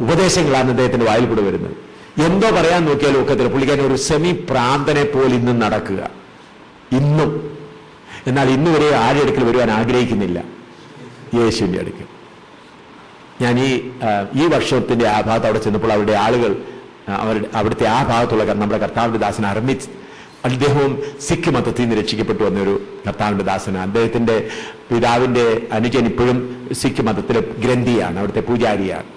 ഉപദേശങ്ങളാണ് അദ്ദേഹത്തിന്റെ വായിൽ കൂടെ വരുന്നത്. എന്തോ പറയാൻ നോക്കിയാലും ഒക്കത്തില്ല. പുള്ളിക്കാരൻ ഒരു സെമി പ്രാന്തനെ പോലെ ഇന്നും നടക്കുക, ഇന്നും. എന്നാൽ ഇന്നുവരെ ആരുടെ അടുക്കൽ വരുവാൻ ആഗ്രഹിക്കുന്നില്ല, യേശുവിൻ്റെ അടുക്കൽ. ഞാൻ ഈ വർഷത്തിന്റെ ആ ഭാഗത്ത് അവിടെ ചെന്നപ്പോൾ അവരുടെ ആളുകൾ, അവിടുത്തെ ആ ഭാഗത്തുള്ള നമ്മുടെ കർത്താവിന്റെ ദാസൻ അർമിത്, അദ്ദേഹവും സിഖ് മതത്തിൽ നിന്ന് രക്ഷിക്കപ്പെട്ടു വന്നൊരു കർത്താവിന്റെ ദാസനാണ്. അദ്ദേഹത്തിന്റെ പിതാവിന്റെ അനുജൻ ഇപ്പോഴും സിഖ് മതത്തിലെ ഗ്രന്ഥിയാണ്, അവിടുത്തെ പൂജാരിയാണ്,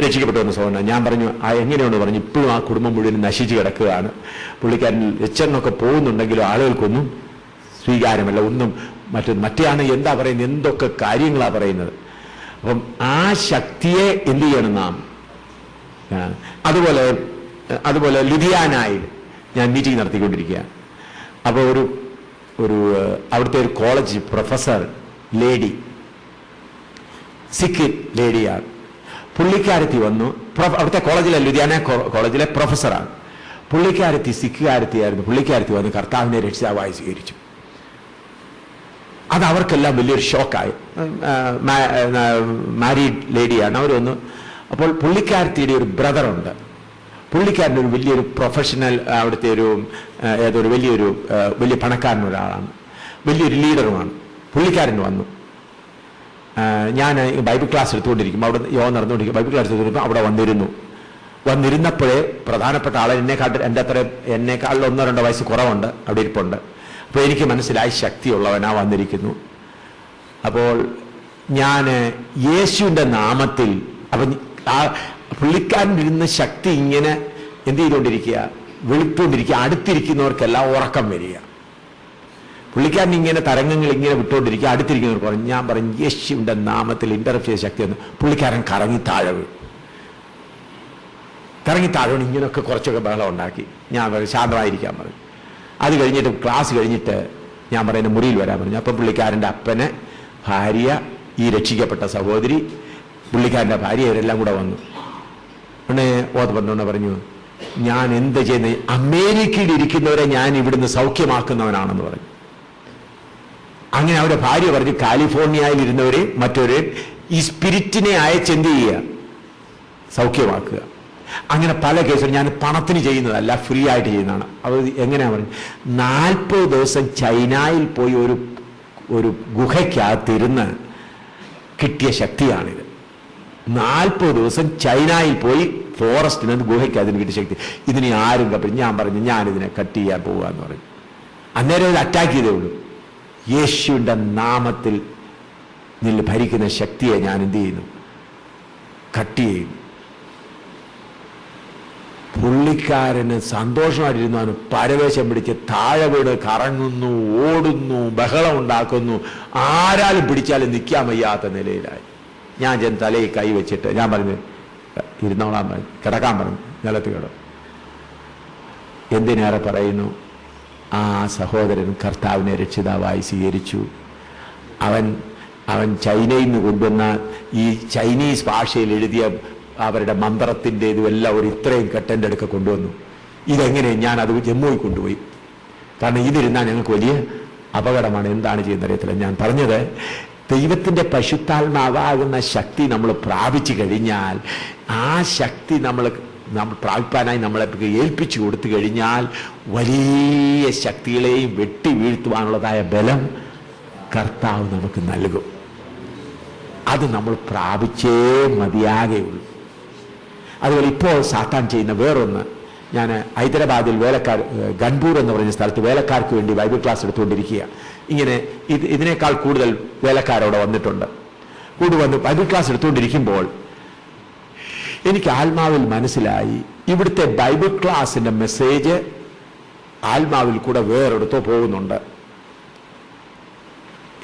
രക്ഷിക്കപ്പെട്ടു വന്ന സഹോദരൻ. ഞാൻ പറഞ്ഞു, എങ്ങനെയാണെന്ന് പറഞ്ഞു, ഇപ്പോഴും ആ കുടുംബം മുഴുവൻ നശിച്ചു കിടക്കുകയാണ്. പുള്ളിക്കാരൻ രക്ഷനൊക്കെ പോകുന്നുണ്ടെങ്കിലും ആളുകൾക്കൊന്നും സ്വീകാര്യമല്ല, ഒന്നും മറ്റേയാണ് എന്താ പറയുന്നത്, എന്തൊക്കെ കാര്യങ്ങളാണ് പറയുന്നത്. അപ്പം ആ ശക്തിയെ എന്ത് ചെയ്യണം നാം. അതുപോലെ ലുധിയാനയിൽ ഞാൻ മീറ്റിംഗ് നടത്തിക്കൊണ്ടിരിക്കുക. അപ്പോൾ ഒരു അവിടുത്തെ ഒരു കോളേജ് പ്രൊഫസർ ലേഡി, സിഖ് ലേഡിയാണ്. പുള്ളിക്കാരത്തി വന്നു, അവിടുത്തെ കോളേജിലെ ലുധിയാന കോളേജിലെ പ്രൊഫസറാണ്. പുള്ളിക്കാരത്തി സിഖുകാരത്തിയായിരുന്നു. പുള്ളിക്കാരത്തി വന്ന് കർത്താവിനെ രക്ഷിതാവായി സ്വീകരിച്ചു. അത് അവർക്കെല്ലാം വലിയൊരു ഷോക്കായി. മാരീഡ് ലേഡിയാണ് അവർ വന്നു. അപ്പോൾ പുള്ളിക്കാരത്തിയുടെ ഒരു ബ്രദറുണ്ട്. പുള്ളിക്കാരൻ്റെ ഒരു വലിയൊരു പ്രൊഫഷണൽ, അവിടുത്തെ വലിയ പണക്കാരൻ ഒരാളാണ്, വലിയൊരു ലീഡറുമാണ്. പുള്ളിക്കാരൻ വന്നു. ഞാൻ ബൈബിൾ ക്ലാസ് എടുത്തുകൊണ്ടിരിക്കും, അവിടെ യോഗം നടന്നുകൊണ്ടിരിക്കും. ബൈബിൾ ക്ലാസ് എടുത്തുകൊണ്ടിരിക്കുമ്പോൾ അവിടെ വന്നിരുന്നപ്പോഴേ പ്രധാനപ്പെട്ട ആളെ എന്നെക്കാളിൽ 1-2 വയസ്സ് കുറവുണ്ട്, അവിടെ ഇരിപ്പുണ്ട്. അപ്പോൾ എനിക്ക് മനസ്സിലായി ശക്തിയുള്ളവനാ വന്നിരിക്കുന്നു. അപ്പോൾ ഞാൻ യേശുവിൻ്റെ നാമത്തിൽ, അപ്പം ആ പുള്ളിക്കാരനിരുന്ന ശക്തി ഇങ്ങനെ എന്ത് ചെയ്തുകൊണ്ടിരിക്കുക, വെളുത്തുകൊണ്ടിരിക്കുക. അടുത്തിരിക്കുന്നവർക്കെല്ലാം ഉറക്കം വരിക. പുള്ളിക്കാരൻ ഇങ്ങനെ തരംഗങ്ങൾ ഇങ്ങനെ വിട്ടുകൊണ്ടിരിക്കുക. അടുത്തിരിക്കുന്നവർക്ക് പറഞ്ഞു. ഞാൻ പറഞ്ഞു, യേശുവിൻ്റെ നാമത്തിൽ ഇന്റർപ്റ്റ് ചെയ്ത ശക്തി എന്ന്. പുള്ളിക്കാരൻ കറങ്ങി താഴെ ഇങ്ങനെയൊക്കെ കുറച്ചൊക്കെ ബഹളം ഉണ്ടാക്കി. ഞാൻ പറഞ്ഞു ശാന്തമായിരിക്കാൻ പറഞ്ഞു. അത് കഴിഞ്ഞിട്ട് ക്ലാസ് കഴിഞ്ഞിട്ട് ഞാൻ പറയുന്ന മുറിയിൽ വരാൻ പറഞ്ഞു. അപ്പം പുള്ളിക്കാരൻ്റെ അപ്പന്, ഭാര്യ, ഈ രക്ഷിക്കപ്പെട്ട സഹോദരി, പുള്ളിക്കാരൻ്റെ ഭാര്യ, ഇവരെല്ലാം കൂടെ വന്നു. ഉടനെ ഓതപ്പന്തോണ്ട് പറഞ്ഞു, ഞാൻ എന്ത് ചെയ്യുന്ന, അമേരിക്കയിൽ ഇരിക്കുന്നവരെ ഞാൻ ഇവിടുന്ന് സൗഖ്യമാക്കുന്നവനാണെന്ന് പറഞ്ഞു. അങ്ങനെ അവരുടെ ഭാര്യ പറഞ്ഞു, കാലിഫോർണിയയിൽ ഇരുന്നവരെ മറ്റൊരു ഈ സ്പിരിറ്റിനെ അയച്ചെന്ത് ചെയ്യുക, സൗഖ്യമാക്കുക. അങ്ങനെ പല കേസുകളും. ഞാൻ പണത്തിന് ചെയ്യുന്നതല്ല, ഫ്രീ ആയിട്ട് ചെയ്യുന്നതാണ്. അത് എങ്ങനെയാ പറഞ്ഞു, 40 ദിവസം ചൈനയിൽ പോയി ഒരു ഗുഹയ്ക്കകത്തിരുന്ന് കിട്ടിയ ശക്തിയാണിത്. 40 ദിവസം ചൈനയിൽ പോയി ഫോറസ്റ്റിന് ഗുഹയ്ക്കകത്തിന് കിട്ടിയ ശക്തി. ഇതിനെ ആരും കപ്പി. ഞാൻ പറഞ്ഞു, ഞാനിതിനെ കട്ട് ചെയ്യാൻ പോവുക എന്ന് പറഞ്ഞു. അന്നേരം ഇത് അറ്റാക്ക് ചെയ്തേ ഉള്ളൂ. യേശുവിൻ്റെ നാമത്തിൽ നിന്നിൽ ഭരിക്കുന്ന ശക്തിയെ ഞാൻ എന്ത് ചെയ്യുന്നു, കട്ട് ചെയ്യുന്നു. പുള്ളിക്കാരന് സന്തോഷമായിട്ടിരുന്നു. അവന് പരവേശം പിടിച്ച് താഴെ വീട് കറങ്ങുന്നു, ഓടുന്നു, ബഹളം ഉണ്ടാക്കുന്നു. ആരാലും പിടിച്ചാലും നിൽക്കാൻ വയ്യാത്ത നിലയിലായി. ഞാൻ ചെന്ന് തലയിൽ കൈ വെച്ചിട്ട് ഞാൻ പറഞ്ഞു, ഇരുന്നോളാൻ പറഞ്ഞു, കിടക്കാൻ പറഞ്ഞു, നിലത്ത് കിടന്നു. എന്തിനേറെ പറയുന്നു, ആ സഹോദരൻ കർത്താവിനെ രക്ഷിതാവായി സ്വീകരിച്ചു. അവൻ ചൈനയിൽ നിന്ന് കൊണ്ടുവന്ന ഈ ചൈനീസ് ഭാഷയിൽ എഴുതിയ അവരുടെ മന്ത്രത്തിൻ്റെ ഇതുമെല്ലാം ഒരു ഇത്രയും കെട്ടൻ്റെ അടുക്ക കൊണ്ടുവന്നു. ഇതെങ്ങനെ ഞാൻ അത് ജമ്മുവിൽ കൊണ്ടുപോയി. കാരണം ഇതിരുന്നാൽ ഞങ്ങൾക്ക് വലിയ അപകടമാണ്. എന്താണ് ചെയ്യുന്നത് അറിയത്തില്ല. ഞാൻ പറഞ്ഞത്, ദൈവത്തിൻ്റെ പരിശുദ്ധാത്മാവാകുന്ന ശക്തി നമ്മൾ പ്രാപിച്ചു കഴിഞ്ഞാൽ, ആ ശക്തി നമ്മൾ പ്രാപിപ്പാനായി നമ്മളെ ഏൽപ്പിച്ചു കൊടുത്തു കഴിഞ്ഞാൽ വലിയ ശക്തികളെയും വെട്ടി വീഴ്ത്തുവാനുള്ളതായ ബലം കർത്താവ് നമുക്ക് നൽകും. അത് നമ്മൾ പ്രാപിച്ചേ മതിയാകെയുള്ളൂ. അതുപോലെ ഇപ്പോൾ സാത്താൻ ചെയ്യുന്ന വേറൊന്ന്, ഞാൻ ഹൈദരാബാദിൽ ഗൺപൂർ എന്ന് പറഞ്ഞ സ്ഥലത്ത് വേലക്കാർക്ക് വേണ്ടി ബൈബിൾ ക്ലാസ് എടുത്തുകൊണ്ടിരിക്കുക. ഇങ്ങനെ ഇതിനേക്കാൾ കൂടുതൽ വേലക്കാരവിടെ വന്നിട്ടുണ്ട്. വന്ന് ബൈബിൾ ക്ലാസ് എടുത്തുകൊണ്ടിരിക്കുമ്പോൾ എനിക്ക് ആത്മാവിൽ മനസ്സിലായി, ഇവിടുത്തെ ബൈബിൾ ക്ലാസിന്റെ മെസ്സേജ് ആത്മാവിൽ കൂടെ വേറെടുത്തോ പോകുന്നുണ്ട്.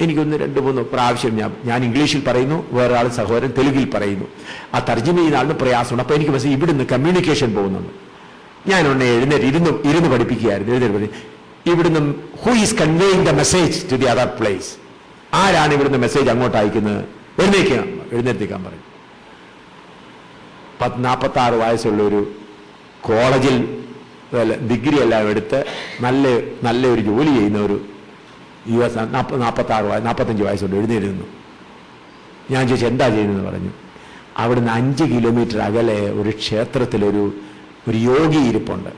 എനിക്കൊന്ന് 2-3 പ്രാവശ്യം ഞാൻ ഇംഗ്ലീഷിൽ പറയുന്നു, വേറൊരാൾ സഹോദരൻ തെലുങ്കിൽ പറയുന്നു. ആ തർജ്ജമ ചെയ്യുന്ന ആളിന് പ്രയാസമുണ്ട്. അപ്പോൾ എനിക്ക് മനസ്സിലായി ഇവിടുന്ന് കമ്മ്യൂണിക്കേഷൻ പോകുന്നുണ്ട്. ഞാൻ ഉടനെ ഇരുന്ന് പഠിപ്പിക്കുകയായിരുന്നു. ഇവിടുന്ന് who is conveying the message to the other place? ആരാണ് ഇവിടുന്ന് മെസ്സേജ് അങ്ങോട്ട് അയക്കുന്നത്? എഴുന്നേൽക്കാൻ പറയും. 46 വയസ്സുള്ള ഒരു കോളേജിൽ ഡിഗ്രി എല്ലാം എടുത്ത് നല്ലൊരു ജോലി ചെയ്യുന്ന ഒരു US 45 വയസ്സുണ്ട്. എഴുന്നേരുന്നു. ഞാൻ ചോദിച്ചു എന്താ ചെയ്യുന്നതെന്ന് പറഞ്ഞു. അവിടുന്ന് 5 കിലോമീറ്റർ അകലെ ഒരു ക്ഷേത്രത്തിലൊരു യോഗി ഇരിപ്പുണ്ട്.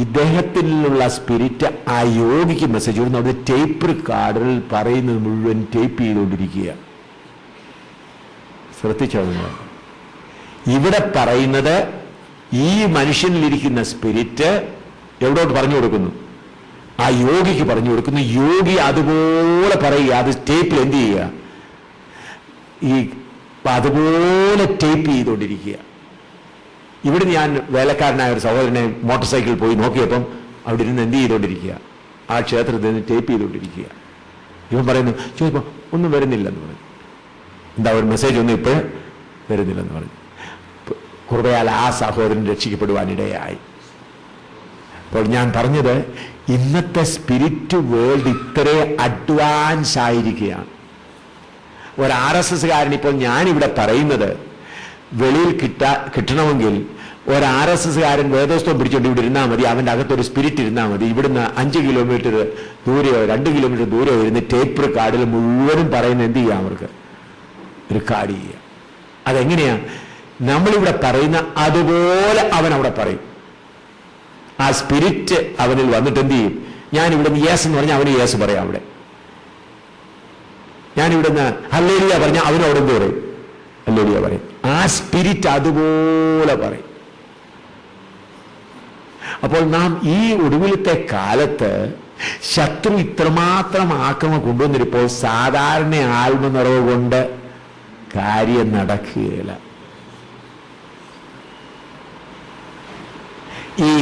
ഇദ്ദേഹത്തിലുള്ള സ്പിരിറ്റ് ആ യോഗിക്ക് മെസ്സേജ് കൊടുക്കുന്നു. അവിടെ ടേപ്പ് റെക്കോർഡറിൽ പറയുന്നത് മുഴുവൻ ടേപ്പ് ചെയ്തുകൊണ്ടിരിക്കുക. ശ്രദ്ധിച്ചോ? ഇവിടെ പറയുന്നത് ഈ മനുഷ്യനിലിരിക്കുന്ന സ്പിരിറ്റ് എവിടോട്ട് പറഞ്ഞു കൊടുക്കുന്നു? ആ യോഗിക്ക് പറഞ്ഞു കൊടുക്കുന്നു. യോഗി അതുപോലെ പറയുക. അത് ടേപ്പിൽ എന്ത് ചെയ്യുക? അതുപോലെ ടേപ്പ് ചെയ്തുകൊണ്ടിരിക്കുക. ഇവിടെ ഞാൻ വേലക്കാരനായ ഒരു സഹോദരനെ മോട്ടോർ സൈക്കിളിൽ പോയി നോക്കിയപ്പം അവിടെ ഇരുന്ന് എന്ത് ചെയ്തുകൊണ്ടിരിക്കുക? ആ ക്ഷേത്രത്തിൽ നിന്ന് ടേപ്പ് ചെയ്തുകൊണ്ടിരിക്കുക. ഇവൻ പറയുന്നു, ചോദിച്ചപ്പോൾ ഒന്നും വരുന്നില്ലെന്ന് പറഞ്ഞു. എന്താ ഒരു മെസ്സേജ് ഒന്നും ഇപ്പോൾ വരുന്നില്ലെന്ന് പറഞ്ഞു. കൃപയാൽ ആ സഹോദരൻ രക്ഷിക്കപ്പെടുവാനിടയായി. അപ്പോൾ ഞാൻ പറഞ്ഞത്, ഇന്നത്തെ സ്പിരിറ്റ് വേൾഡ് ഇത്രേ അഡ്വാൻസ് ആയിരിക്കുകയാണ്. ഒരു RSSകാരൻ ഇപ്പോൾ ഞാനിവിടെ പറയുന്നത് വെളിയിൽ കിട്ടണമെങ്കിൽ ഒരു RSSകാരൻ വേദോസ്തവം പിടിച്ചുകൊണ്ട് ഇവിടെ ഇരുന്നാൽ മതി. അവൻ്റെ അകത്തൊരു സ്പിരിറ്റ് ഇരുന്നാൽ മതി. ഇവിടുന്ന് 5 കിലോമീറ്റർ ദൂരെയോ 2 കിലോമീറ്റർ ദൂരെയോ ഇരുന്ന് ടേപ്പ് റെക്കോർഡിൽ മുഴുവനും പറയുന്ന എന്ത് ചെയ്യാം? അവർക്ക് റെക്കോർഡ് ചെയ്യുക. അതെങ്ങനെയാ? നമ്മളിവിടെ പറയുന്ന അതുപോലെ അവൻ അവിടെ പറയും. ആ സ്പിരിറ്റ് അവനിൽ വന്നിട്ട് എന്ത് ചെയ്യും? ഞാൻ ഇവിടുന്ന് യേസ് എന്ന് പറഞ്ഞാൽ അവന് യേസ് പറയാം. അവിടെ ഞാൻ ഇവിടുന്ന് ഹല്ലേലൂയ പറഞ്ഞാൽ അവനും അവിടെ എന്ത് പറയും? ഹല്ലേലൂയ പറയും. ആ സ്പിരിറ്റ് അതുപോലെ പറയും. അപ്പോൾ നാം ഈ ഒടുവിലത്തെ കാലത്ത് ശത്രു ഇത്രമാത്രം ആക്രമണം കൊണ്ടുവന്നിരിപ്പോൾ സാധാരണ ആത്മനിറവ് കൊണ്ട് കാര്യം നടക്കുകയില്ല. ഈ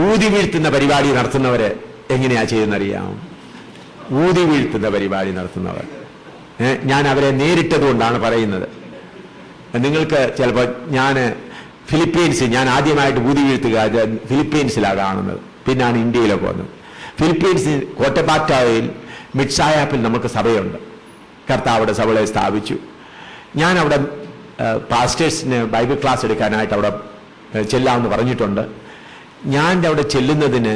ഊതി വീഴ്ത്തുന്ന പരിപാടി നടത്തുന്നവര് എങ്ങനെയാ ചെയ്യുന്നറിയാം? ഊതി വീഴ്ത്തുന്ന പരിപാടി നടത്തുന്നവർ, ഞാൻ അവരെ നേരിട്ടത് കൊണ്ടാണ് പറയുന്നത്. നിങ്ങൾക്ക് ചിലപ്പോൾ ഞാൻ ആദ്യമായിട്ട് ഊതി വീഴ്ത്തുക ഫിലിപ്പീൻസിലാണ് കാണുന്നത്. പിന്നാണ് ഇന്ത്യയിലൊക്കെ വന്നത്. ഫിലിപ്പീൻസിൽ കോട്ടബാറ്റായിൽ മിഡ്സായാപ്പിൽ നമുക്ക് സഭയുണ്ട്. കർത്താവിടെ സഭകളെ സ്ഥാപിച്ചു. ഞാൻ അവിടെ പാസ്റ്റേഴ്സിന് ബൈബിൾ ക്ലാസ് എടുക്കാനായിട്ട് അവിടെ ചെല്ലാമെന്ന് പറഞ്ഞിട്ടുണ്ട്. ഞാൻ അവിടെ ചെല്ലുന്നതിന്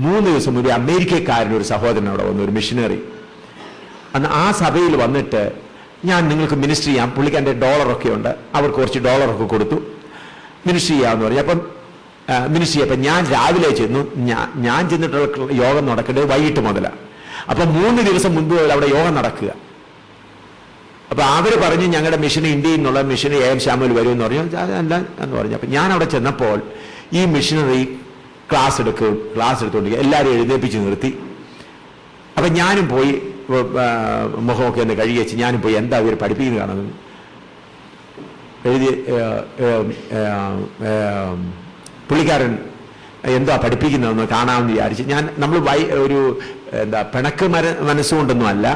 3 ദിവസം ഒരു അമേരിക്കക്കാരനൊരു സഹോദരൻ അവിടെ വന്നു, ഒരു മിഷനറി. അന്ന് ആ സഭയിൽ വന്നിട്ട് ഞാൻ നിങ്ങൾക്ക് മിനിസ്റ്റർ ചെയ്യാം, പുള്ളിക്കാരൻ്റെ ഡോളറൊക്കെ ഉണ്ട്, അവർക്ക് കുറച്ച് ഡോളറൊക്കെ കൊടുത്തു മിനിസ്റ്റർ ചെയ്യാമെന്ന് പറഞ്ഞു. അപ്പം മിനിസ്റ്റർ ചെയ്യപ്പം ഞാൻ രാവിലെ ചെന്നു. ഞാൻ ചെന്നിട്ടുള്ള യോഗം നടക്കേണ്ടത് വൈകിട്ട് മുതലാണ്. അപ്പം 3 ദിവസം മുൻപ് അവിടെ യോഗം നടക്കുക. അപ്പൊ അവർ പറഞ്ഞു ഞങ്ങളുടെ മിഷന് ഇന്ത്യയിൽ നിന്നുള്ള മിഷന് AM ശാമുൽ വരുമെന്ന് പറഞ്ഞു. അതല്ല എന്ന് പറഞ്ഞു. അപ്പൊ ഞാൻ അവിടെ ചെന്നപ്പോൾ ഈ മിഷനറി ക്ലാസ് എടുത്തുകൊണ്ടിരിക്കുക. എല്ലാവരും എഴുന്നേപ്പിച്ച് നിർത്തി. അപ്പൊ ഞാനും പോയി മുഖമൊക്കെ ഒന്ന് കഴുകി വെച്ച് ഞാനും പോയി എന്താ ഇവർ പഠിപ്പിക്കുന്നത് കാണുന്നത്. എഴുതി പുള്ളിക്കാരൻ എന്താ പഠിപ്പിക്കുന്നതെന്ന് കാണാമെന്ന് വിചാരിച്ച് നമ്മൾ ഒരു പിണക്ക് മനസ്സുകൊണ്ടൊന്നും അല്ല,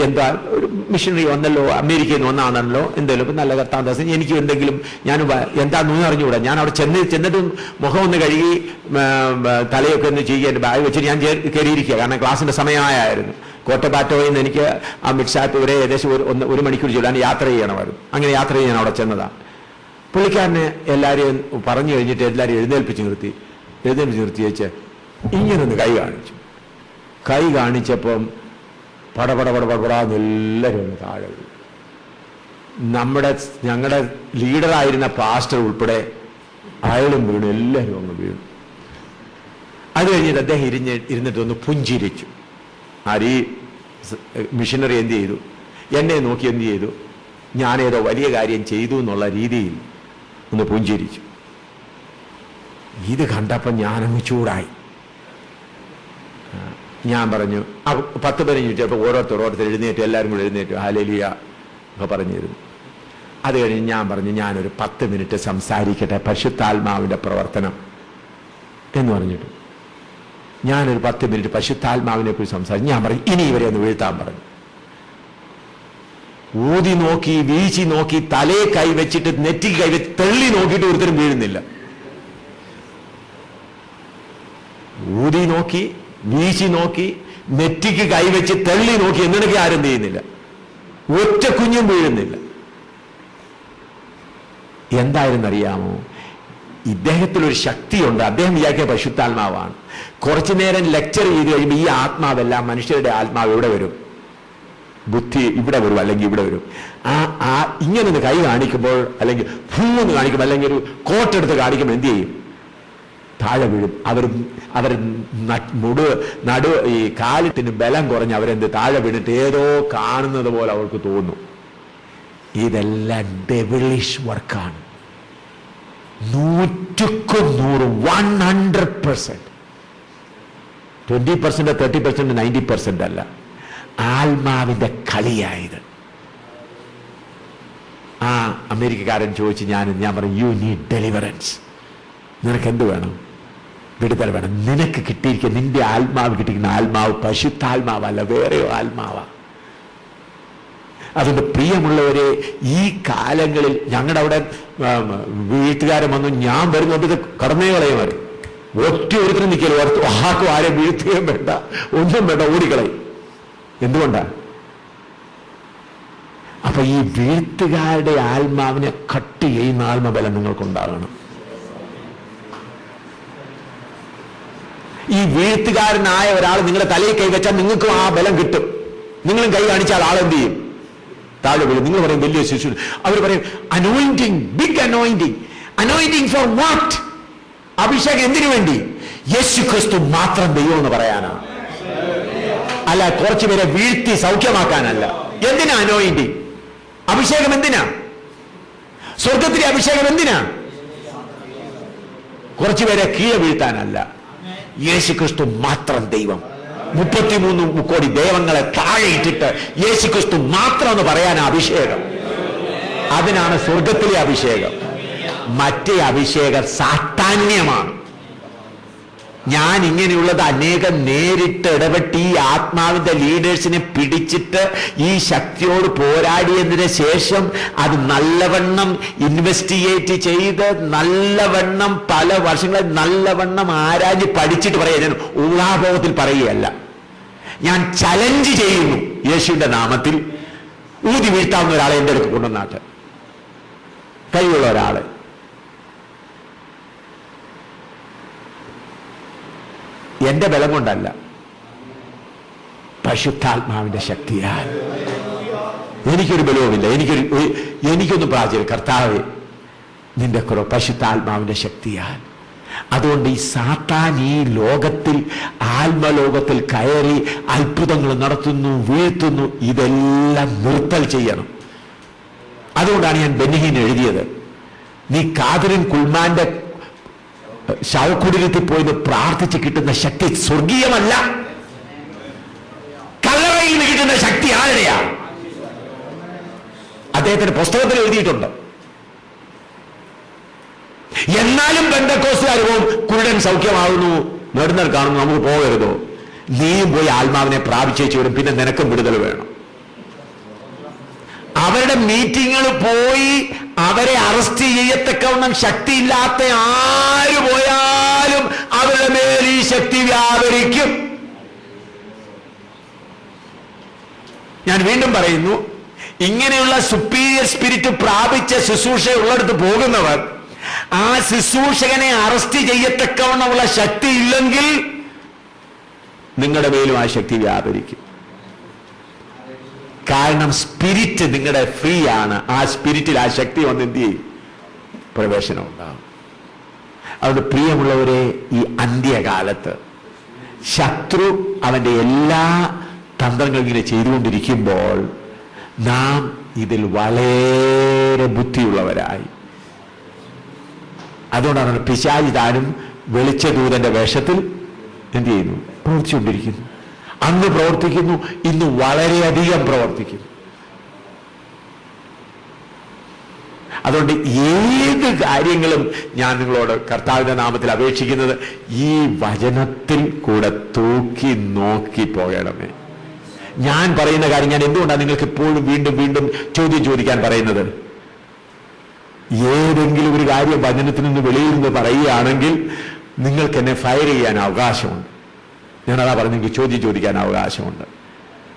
എന്താ ഒരു മിഷനറി വന്നല്ലോ, അമേരിക്കയിൽ നിന്ന് വന്നാണല്ലോ, എന്തെങ്കിലും നല്ല കർത്താന്താസം എനിക്കും എന്തെങ്കിലും ഞാൻ എന്താണെന്ന് അറിഞ്ഞുകൂടാ. ഞാൻ അവിടെ ചെന്നിട്ട് മുഖം ഒന്ന് കഴുകി തലയൊക്കെ ഒന്ന് ചെയ്യുക, എൻ്റെ ബാഗ് വെച്ചിട്ട് ഞാൻ കയറിയിരിക്കുക. കാരണം ക്ലാസ്സിൻ്റെ സമയമായിരുന്നു. കോട്ടപ്പാറ്റോയിൽ നിന്ന് എനിക്ക് ആ മിഡ്സാപ്പ് വരെ ഏകദേശം ഒരു മണിക്കൂർ ചൊല്ലാൻ യാത്ര ചെയ്യണമായിരുന്നു. അങ്ങനെ യാത്ര ചെയ്യാൻ അവിടെ ചെന്നതാണ്. പുള്ളിക്കാരനെ എല്ലാവരെയും പറഞ്ഞു കഴിഞ്ഞിട്ട് എല്ലാവരും എഴുന്നേൽപ്പിച്ച് നിർത്തി വെച്ച് ഇങ്ങനൊന്ന് കൈ കാണിച്ചപ്പം പടപടാന്ന് എല്ലാവരും ഒന്ന് താഴെ വീണു. ഞങ്ങളുടെ ലീഡറായിരുന്ന പാസ്റ്റർ ഉൾപ്പെടെ അയാളും വീണു, എല്ലാവരും അങ്ങ് വീണു. അത് കഴിഞ്ഞിട്ട് അദ്ദേഹം ഇരുന്നിട്ട് ഒന്ന് പുഞ്ചിരിച്ചു. ഈ മിഷനറി എന്ത് ചെയ്തു, എന്നെ നോക്കി എന്ത് ചെയ്തു, ഞാനേതോ വലിയ കാര്യം ചെയ്തു എന്നുള്ള രീതിയിൽ ഒന്ന് പുഞ്ചിരിച്ചു. ഇത് കണ്ടപ്പോൾ ഞാനങ്ങ് ചൂടായി. ഞാൻ പറഞ്ഞു, 10-15 മിനിറ്റ് അപ്പോൾ ഓരോരുത്തർ എഴുന്നേറ്റ്, എല്ലാവരും കൂടെ എഴുന്നേറ്റ് ഹല്ലേലൂയ ഒക്കെ പറഞ്ഞിരുന്നു. അത് കഴിഞ്ഞ് ഞാൻ പറഞ്ഞു, ഞാനൊരു 10 മിനിറ്റ് സംസാരിക്കട്ടെ പരിശുദ്ധാത്മാവിൻ്റെ പ്രവർത്തനം എന്ന് പറഞ്ഞിട്ട് ഞാനൊരു 10 മിനിറ്റ് പരിശുദ്ധാത്മാവിനെ കുറിച്ച് സംസാരിച്ചു. ഞാൻ പറഞ്ഞു, ഇനി ഇവരെ ഒന്ന് വീഴ്ത്താൻ പറഞ്ഞു. ഊതി നോക്കി, വീശി നോക്കി, തലയെ കൈവച്ചിട്ട് നെറ്റിക്ക് കൈവച്ച് തെള്ളി നോക്കിയിട്ട് ഒരുത്തരും വീഴുന്നില്ല. ഊതി നോക്കി, വീശി നോക്കി, നെറ്റിക്ക് കൈവച്ച് തെള്ളി നോക്കി, എന്നിടയ്ക്ക് ആരും ചെയ്യുന്നില്ല. ഒറ്റ കുഞ്ഞും വീഴുന്നില്ല. എന്തായിരുന്നറിയാമോ? ഇദ്ദേഹത്തിലൊരു ശക്തിയുണ്ട്. അദ്ദേഹം വിചാരിക്കുക പരിശുദ്ധാത്മാവാണ്. കുറച്ചു നേരം ലെക്ചർ ചെയ്ത് കഴിയുമ്പോൾ ഈ ആത്മാവെല്ലാം, മനുഷ്യരുടെ ആത്മാവ് ഇവിടെ വരും, ബുദ്ധി ഇവിടെ വരും, അല്ലെങ്കിൽ ഇവിടെ വരും. ഇങ്ങനൊന്ന് കൈ കാണിക്കുമ്പോൾ, അല്ലെങ്കിൽ ഭൂന്ന് കാണിക്കുമ്പോൾ, അല്ലെങ്കിൽ ഒരു കോട്ടെടുത്ത് കാണിക്കുമ്പോൾ എന്ത് ചെയ്യും? താഴെ വീഴും. അവർ ഈ കാലിന് ബലം കുറഞ്ഞ് അവരെന്ത് താഴെ വീണിട്ട് ഏതോ കാണുന്നത് പോലെ അവർക്ക് തോന്നും. ഇതെല്ലാം ഡെവിളിഷ് വർക്കാണ്. 100% 20%, 30%, 90% അല്ല, ആത്മാവിന്റെ കളിയായത്. ആ അമേരിക്കക്കാരൻ ചോദിച്ചു, ഞാൻ പറഞ്ഞു, യു നീഡ് ഡെലിവറൻസ്. നിനക്ക് എന്ത് വേണം? വിടുതൽ വേണം. നിനക്ക് കിട്ടിയിരിക്കുന്ന, നിന്റെ ആത്മാവ് കിട്ടിയിരിക്കുന്ന ആത്മാവ് പരിശുദ്ധാത്മാവല്ല, വേറെയോ ആത്മാവാ. അതുകൊണ്ട് പ്രിയമുള്ളവരെ, ഈ കാലങ്ങളിൽ ഞങ്ങളുടെ അവിടെ വീഴ്ത്തുകാരൻ വന്നു, ഞാൻ വരുന്നത് കടന്നേ കളയും. വരും ഒറ്റ ഒരുത്തരും നിൽക്കലും, ആർക്കും ആരെ വീഴ്ത്തുകയും വേണ്ട, ഒന്നും വേണ്ട, ഓടിക്കളയും. എന്തുകൊണ്ടാണ്? അപ്പൊ ഈ വീഴ്ത്തുകാരുടെ ആത്മാവിനെ കട്ട് ചെയ്യുന്ന ആത്മബലം നിങ്ങൾക്കുണ്ടാകണം. ഈ വീഴ്ത്തുകാരനായ ഒരാൾ നിങ്ങളുടെ തലയിൽ കൈവച്ചാൽ നിങ്ങൾക്കും ആ ബലം കിട്ടും. നിങ്ങളും കൈ കാണിച്ചാൽ ആളെന്ത് ചെയ്യും? താഴെ വീഴും. നിങ്ങൾ പറയും വലിയ ശിശു. അവർ പറയും anointing, big anointing. Anointing for what? അഭിഷേകം എന്തിനു വേണ്ടി? യേശു ക്രിസ്തു മാത്രം ദൈവം എന്ന് പറയാനാണ്. അല്ല, കുറച്ചുപേരെ വീഴ്ത്തി സൗഖ്യമാക്കാനല്ല. എന്തിനാ അനോയിന്റിങ്? അഭിഷേകം എന്തിനാ? സ്വർഗത്തിലെ അഭിഷേകം എന്തിനാ? കുറച്ചുപേരെ കീഴെ വീഴ്ത്താനല്ല. യേശു ക്രിസ്തു മാത്രം ദൈവം. 33 കോടി ദൈവങ്ങളെ താഴെയിട്ടിട്ട് യേശു ക്രിസ്തു മാത്രം എന്ന് പറയാൻ അഭിഷേകം. അതിനാണ് സ്വർഗത്തിലെ അഭിഷേകം. മറ്റേ അഭിഷേകം സാത്താന്യമാണ്. ഞാൻ ഇങ്ങനെയുള്ളത് അനേകം നേരിട്ട് ഇടപെട്ട് ഈ ആത്മാവിന്റെ ലീഡേഴ്സിനെ പിടിച്ചിട്ട് ഈ ശക്തിയോട് പോരാടിയതിന് ശേഷം അത് നല്ലവണ്ണം ഇൻവെസ്റ്റിഗേറ്റ് ചെയ്ത് നല്ലവണ്ണം പല വർഷങ്ങൾ നല്ലവണ്ണം ആരാഞ്ഞ് പഠിച്ചിട്ട് പറയാം. ഞാൻ ഊഹാഭോഗത്തിൽ പറയുകയല്ല, ഞാൻ ചലഞ്ച് ചെയ്യുന്നു. യേശുവിന്റെ നാമത്തിൽ ഊതി വീഴ്ത്താവുന്ന ഒരാളെ എൻ്റെ അടുത്ത് കൊണ്ടുവന്നാട്ട്, കഴിവുള്ള ഒരാള്. എന്റെ ബലം കൊണ്ടല്ല, പരിശുദ്ധാത്മാവിന്റെ ശക്തിയാൽ. എനിക്കൊരു ബലവുമില്ല, എനിക്കൊന്നും പ്രാചീന കർത്താവേ നിന്റെ കുറവ് പരിശുദ്ധാത്മാവിന്റെ ശക്തിയാൽ. അതുകൊണ്ട് ഈ സാത്താൻ ഈ ലോകത്തിൽ, ആത്മലോകത്തിൽ കയറി അത്ഭുതങ്ങൾ നടത്തുന്നു, വീഴ്ത്തുന്നു. ഇതെല്ലാം നിർത്തൽ ചെയ്യണം. അതുകൊണ്ടാണ് ഞാൻ ബെന്നിഹീൻ എഴുതിയത്, നീ കാതറിൻ കുൽമാന്റെ ശവക്കുടിലെത്തി പോയി പ്രാർത്ഥിച്ച് കിട്ടുന്ന ശക്തി സ്വർഗീയമല്ല, കല്ലറയിൽ നിന്ന് കിട്ടുന്ന ശക്തി ആരുടെയാ? അദ്ദേഹത്തിന്റെ പുസ്തകത്തിൽ എഴുതിയിട്ടുണ്ട്. എന്നാലും പെന്തക്കോസ്തുകാർ പോകും, കുരുടൻ സൗഖ്യമാകുന്നു, നേടുന്നവർ കാണുന്നു, നമുക്ക് പോകരുതോ? നീയും പോയി ആത്മാവിനെ പ്രാപിച്ചേച്ചു വരും, പിന്നെ നിനക്കും വിടുതൽ വേണം. അവരുടെ മീറ്റിങ്ങുകൾ പോയി അവരെ അറസ്റ്റ് ചെയ്യത്തക്കവണ്ണം ശക്തിയില്ലാത്ത ആര് പോയാലും അവരുടെ മേൽ ഈ ശക്തി വ്യാപരിക്കും. ഞാൻ വീണ്ടും പറയുന്നു, ഇങ്ങനെയുള്ള സുപ്പീരിയർ സ്പിരിറ്റ് പ്രാപിച്ച ശുശ്രൂഷ ഉള്ളിടത്ത് പോകുന്നവർ ആ ശുശ്രൂഷകനെ അറസ്റ്റ് ചെയ്യത്തക്കവണ്ണമുള്ള ശക്തി ഇല്ലെങ്കിൽ നിങ്ങളുടെ മേലും ആ ശക്തി വ്യാപരിക്കും. കാരണം സ്പിരിറ്റ് നിങ്ങളുടെ ഫ്രീ ആണ്. ആ സ്പിരിറ്റിൽ ആ ശക്തി വന്ന് എന്ത് ചെയ്യും? പ്രവേശനം ഉണ്ടാകും. അതുകൊണ്ട് പ്രിയമുള്ളവരെ, ഈ അന്ത്യകാലത്ത് ശത്രു അവന്റെ എല്ലാ തന്ത്രങ്ങൾ ഇങ്ങനെ ചെയ്തുകൊണ്ടിരിക്കുമ്പോൾ നാം ഇതിൽ വളരെ ബുദ്ധിയുള്ളവരായി. അതുകൊണ്ടാണ് പിശാചി താനും വെളിച്ചദൂതന്റെ വേഷത്തിൽ എന്ത് ചെയ്യുന്നു? പ്രവർത്തിച്ചുകൊണ്ടിരിക്കുന്നു. അന്ന് പ്രവർത്തിക്കുന്നു, ഇന്ന് വളരെയധികം പ്രവർത്തിക്കുന്നു. അതുകൊണ്ട് ഏത് കാര്യങ്ങളും ഞാൻ നിങ്ങളോട് കർത്താവിന്റെ നാമത്തിൽ അപേക്ഷിക്കുന്നത്, ഈ വചനത്തിൽ കൂടെ തൂക്കി നോക്കി പോകണമേ. ഞാൻ പറയുന്ന കാര്യം ഞാൻ എന്തുകൊണ്ടാണ് നിങ്ങൾക്ക് എപ്പോഴും വീണ്ടും വീണ്ടും ചോദ്യം ചോദിക്കാൻ പറയുന്നത്? ഏതെങ്കിലും ഒരു കാര്യം വചനത്തിൽ നിന്ന് വെളിയിൽ നിന്ന് പറയുകയാണെങ്കിൽ നിങ്ങൾക്ക് എന്നെ ഫയർ ചെയ്യാൻ അവകാശമുണ്ട്. ഞാനതാ പറഞ്ഞെങ്കിൽ ചോദ്യം ചോദിക്കാൻ അവകാശമുണ്ട്.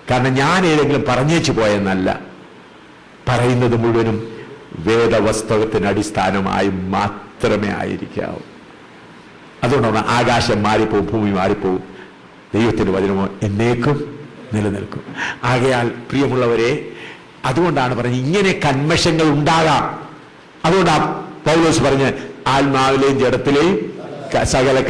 കാരണം ഞാൻ ഏതെങ്കിലും പറഞ്ഞേച്ചു പോയെന്നല്ല, പറയുന്നത് മുഴുവനും വേദവസ്തുവത്തിന് അടിസ്ഥാനമായി മാത്രമേ ആയിരിക്കാവൂ. അതുകൊണ്ടാണ് ആകാശം മാറിപ്പോവും, ഭൂമി മാറിപ്പോവും, ദൈവത്തിന്റെ വചനമോ എന്നേക്കും നിലനിൽക്കും. ആകയാൽ പ്രിയമുള്ളവരെ, അതുകൊണ്ടാണ് പറഞ്ഞത് ഇങ്ങനെ കന്മഷങ്ങൾ ഉണ്ടാകാം. അതുകൊണ്ടാണ് പൗലോസ് പറഞ്ഞ് ആത്മാവിലെയും ജഡത്തിലെയും സകല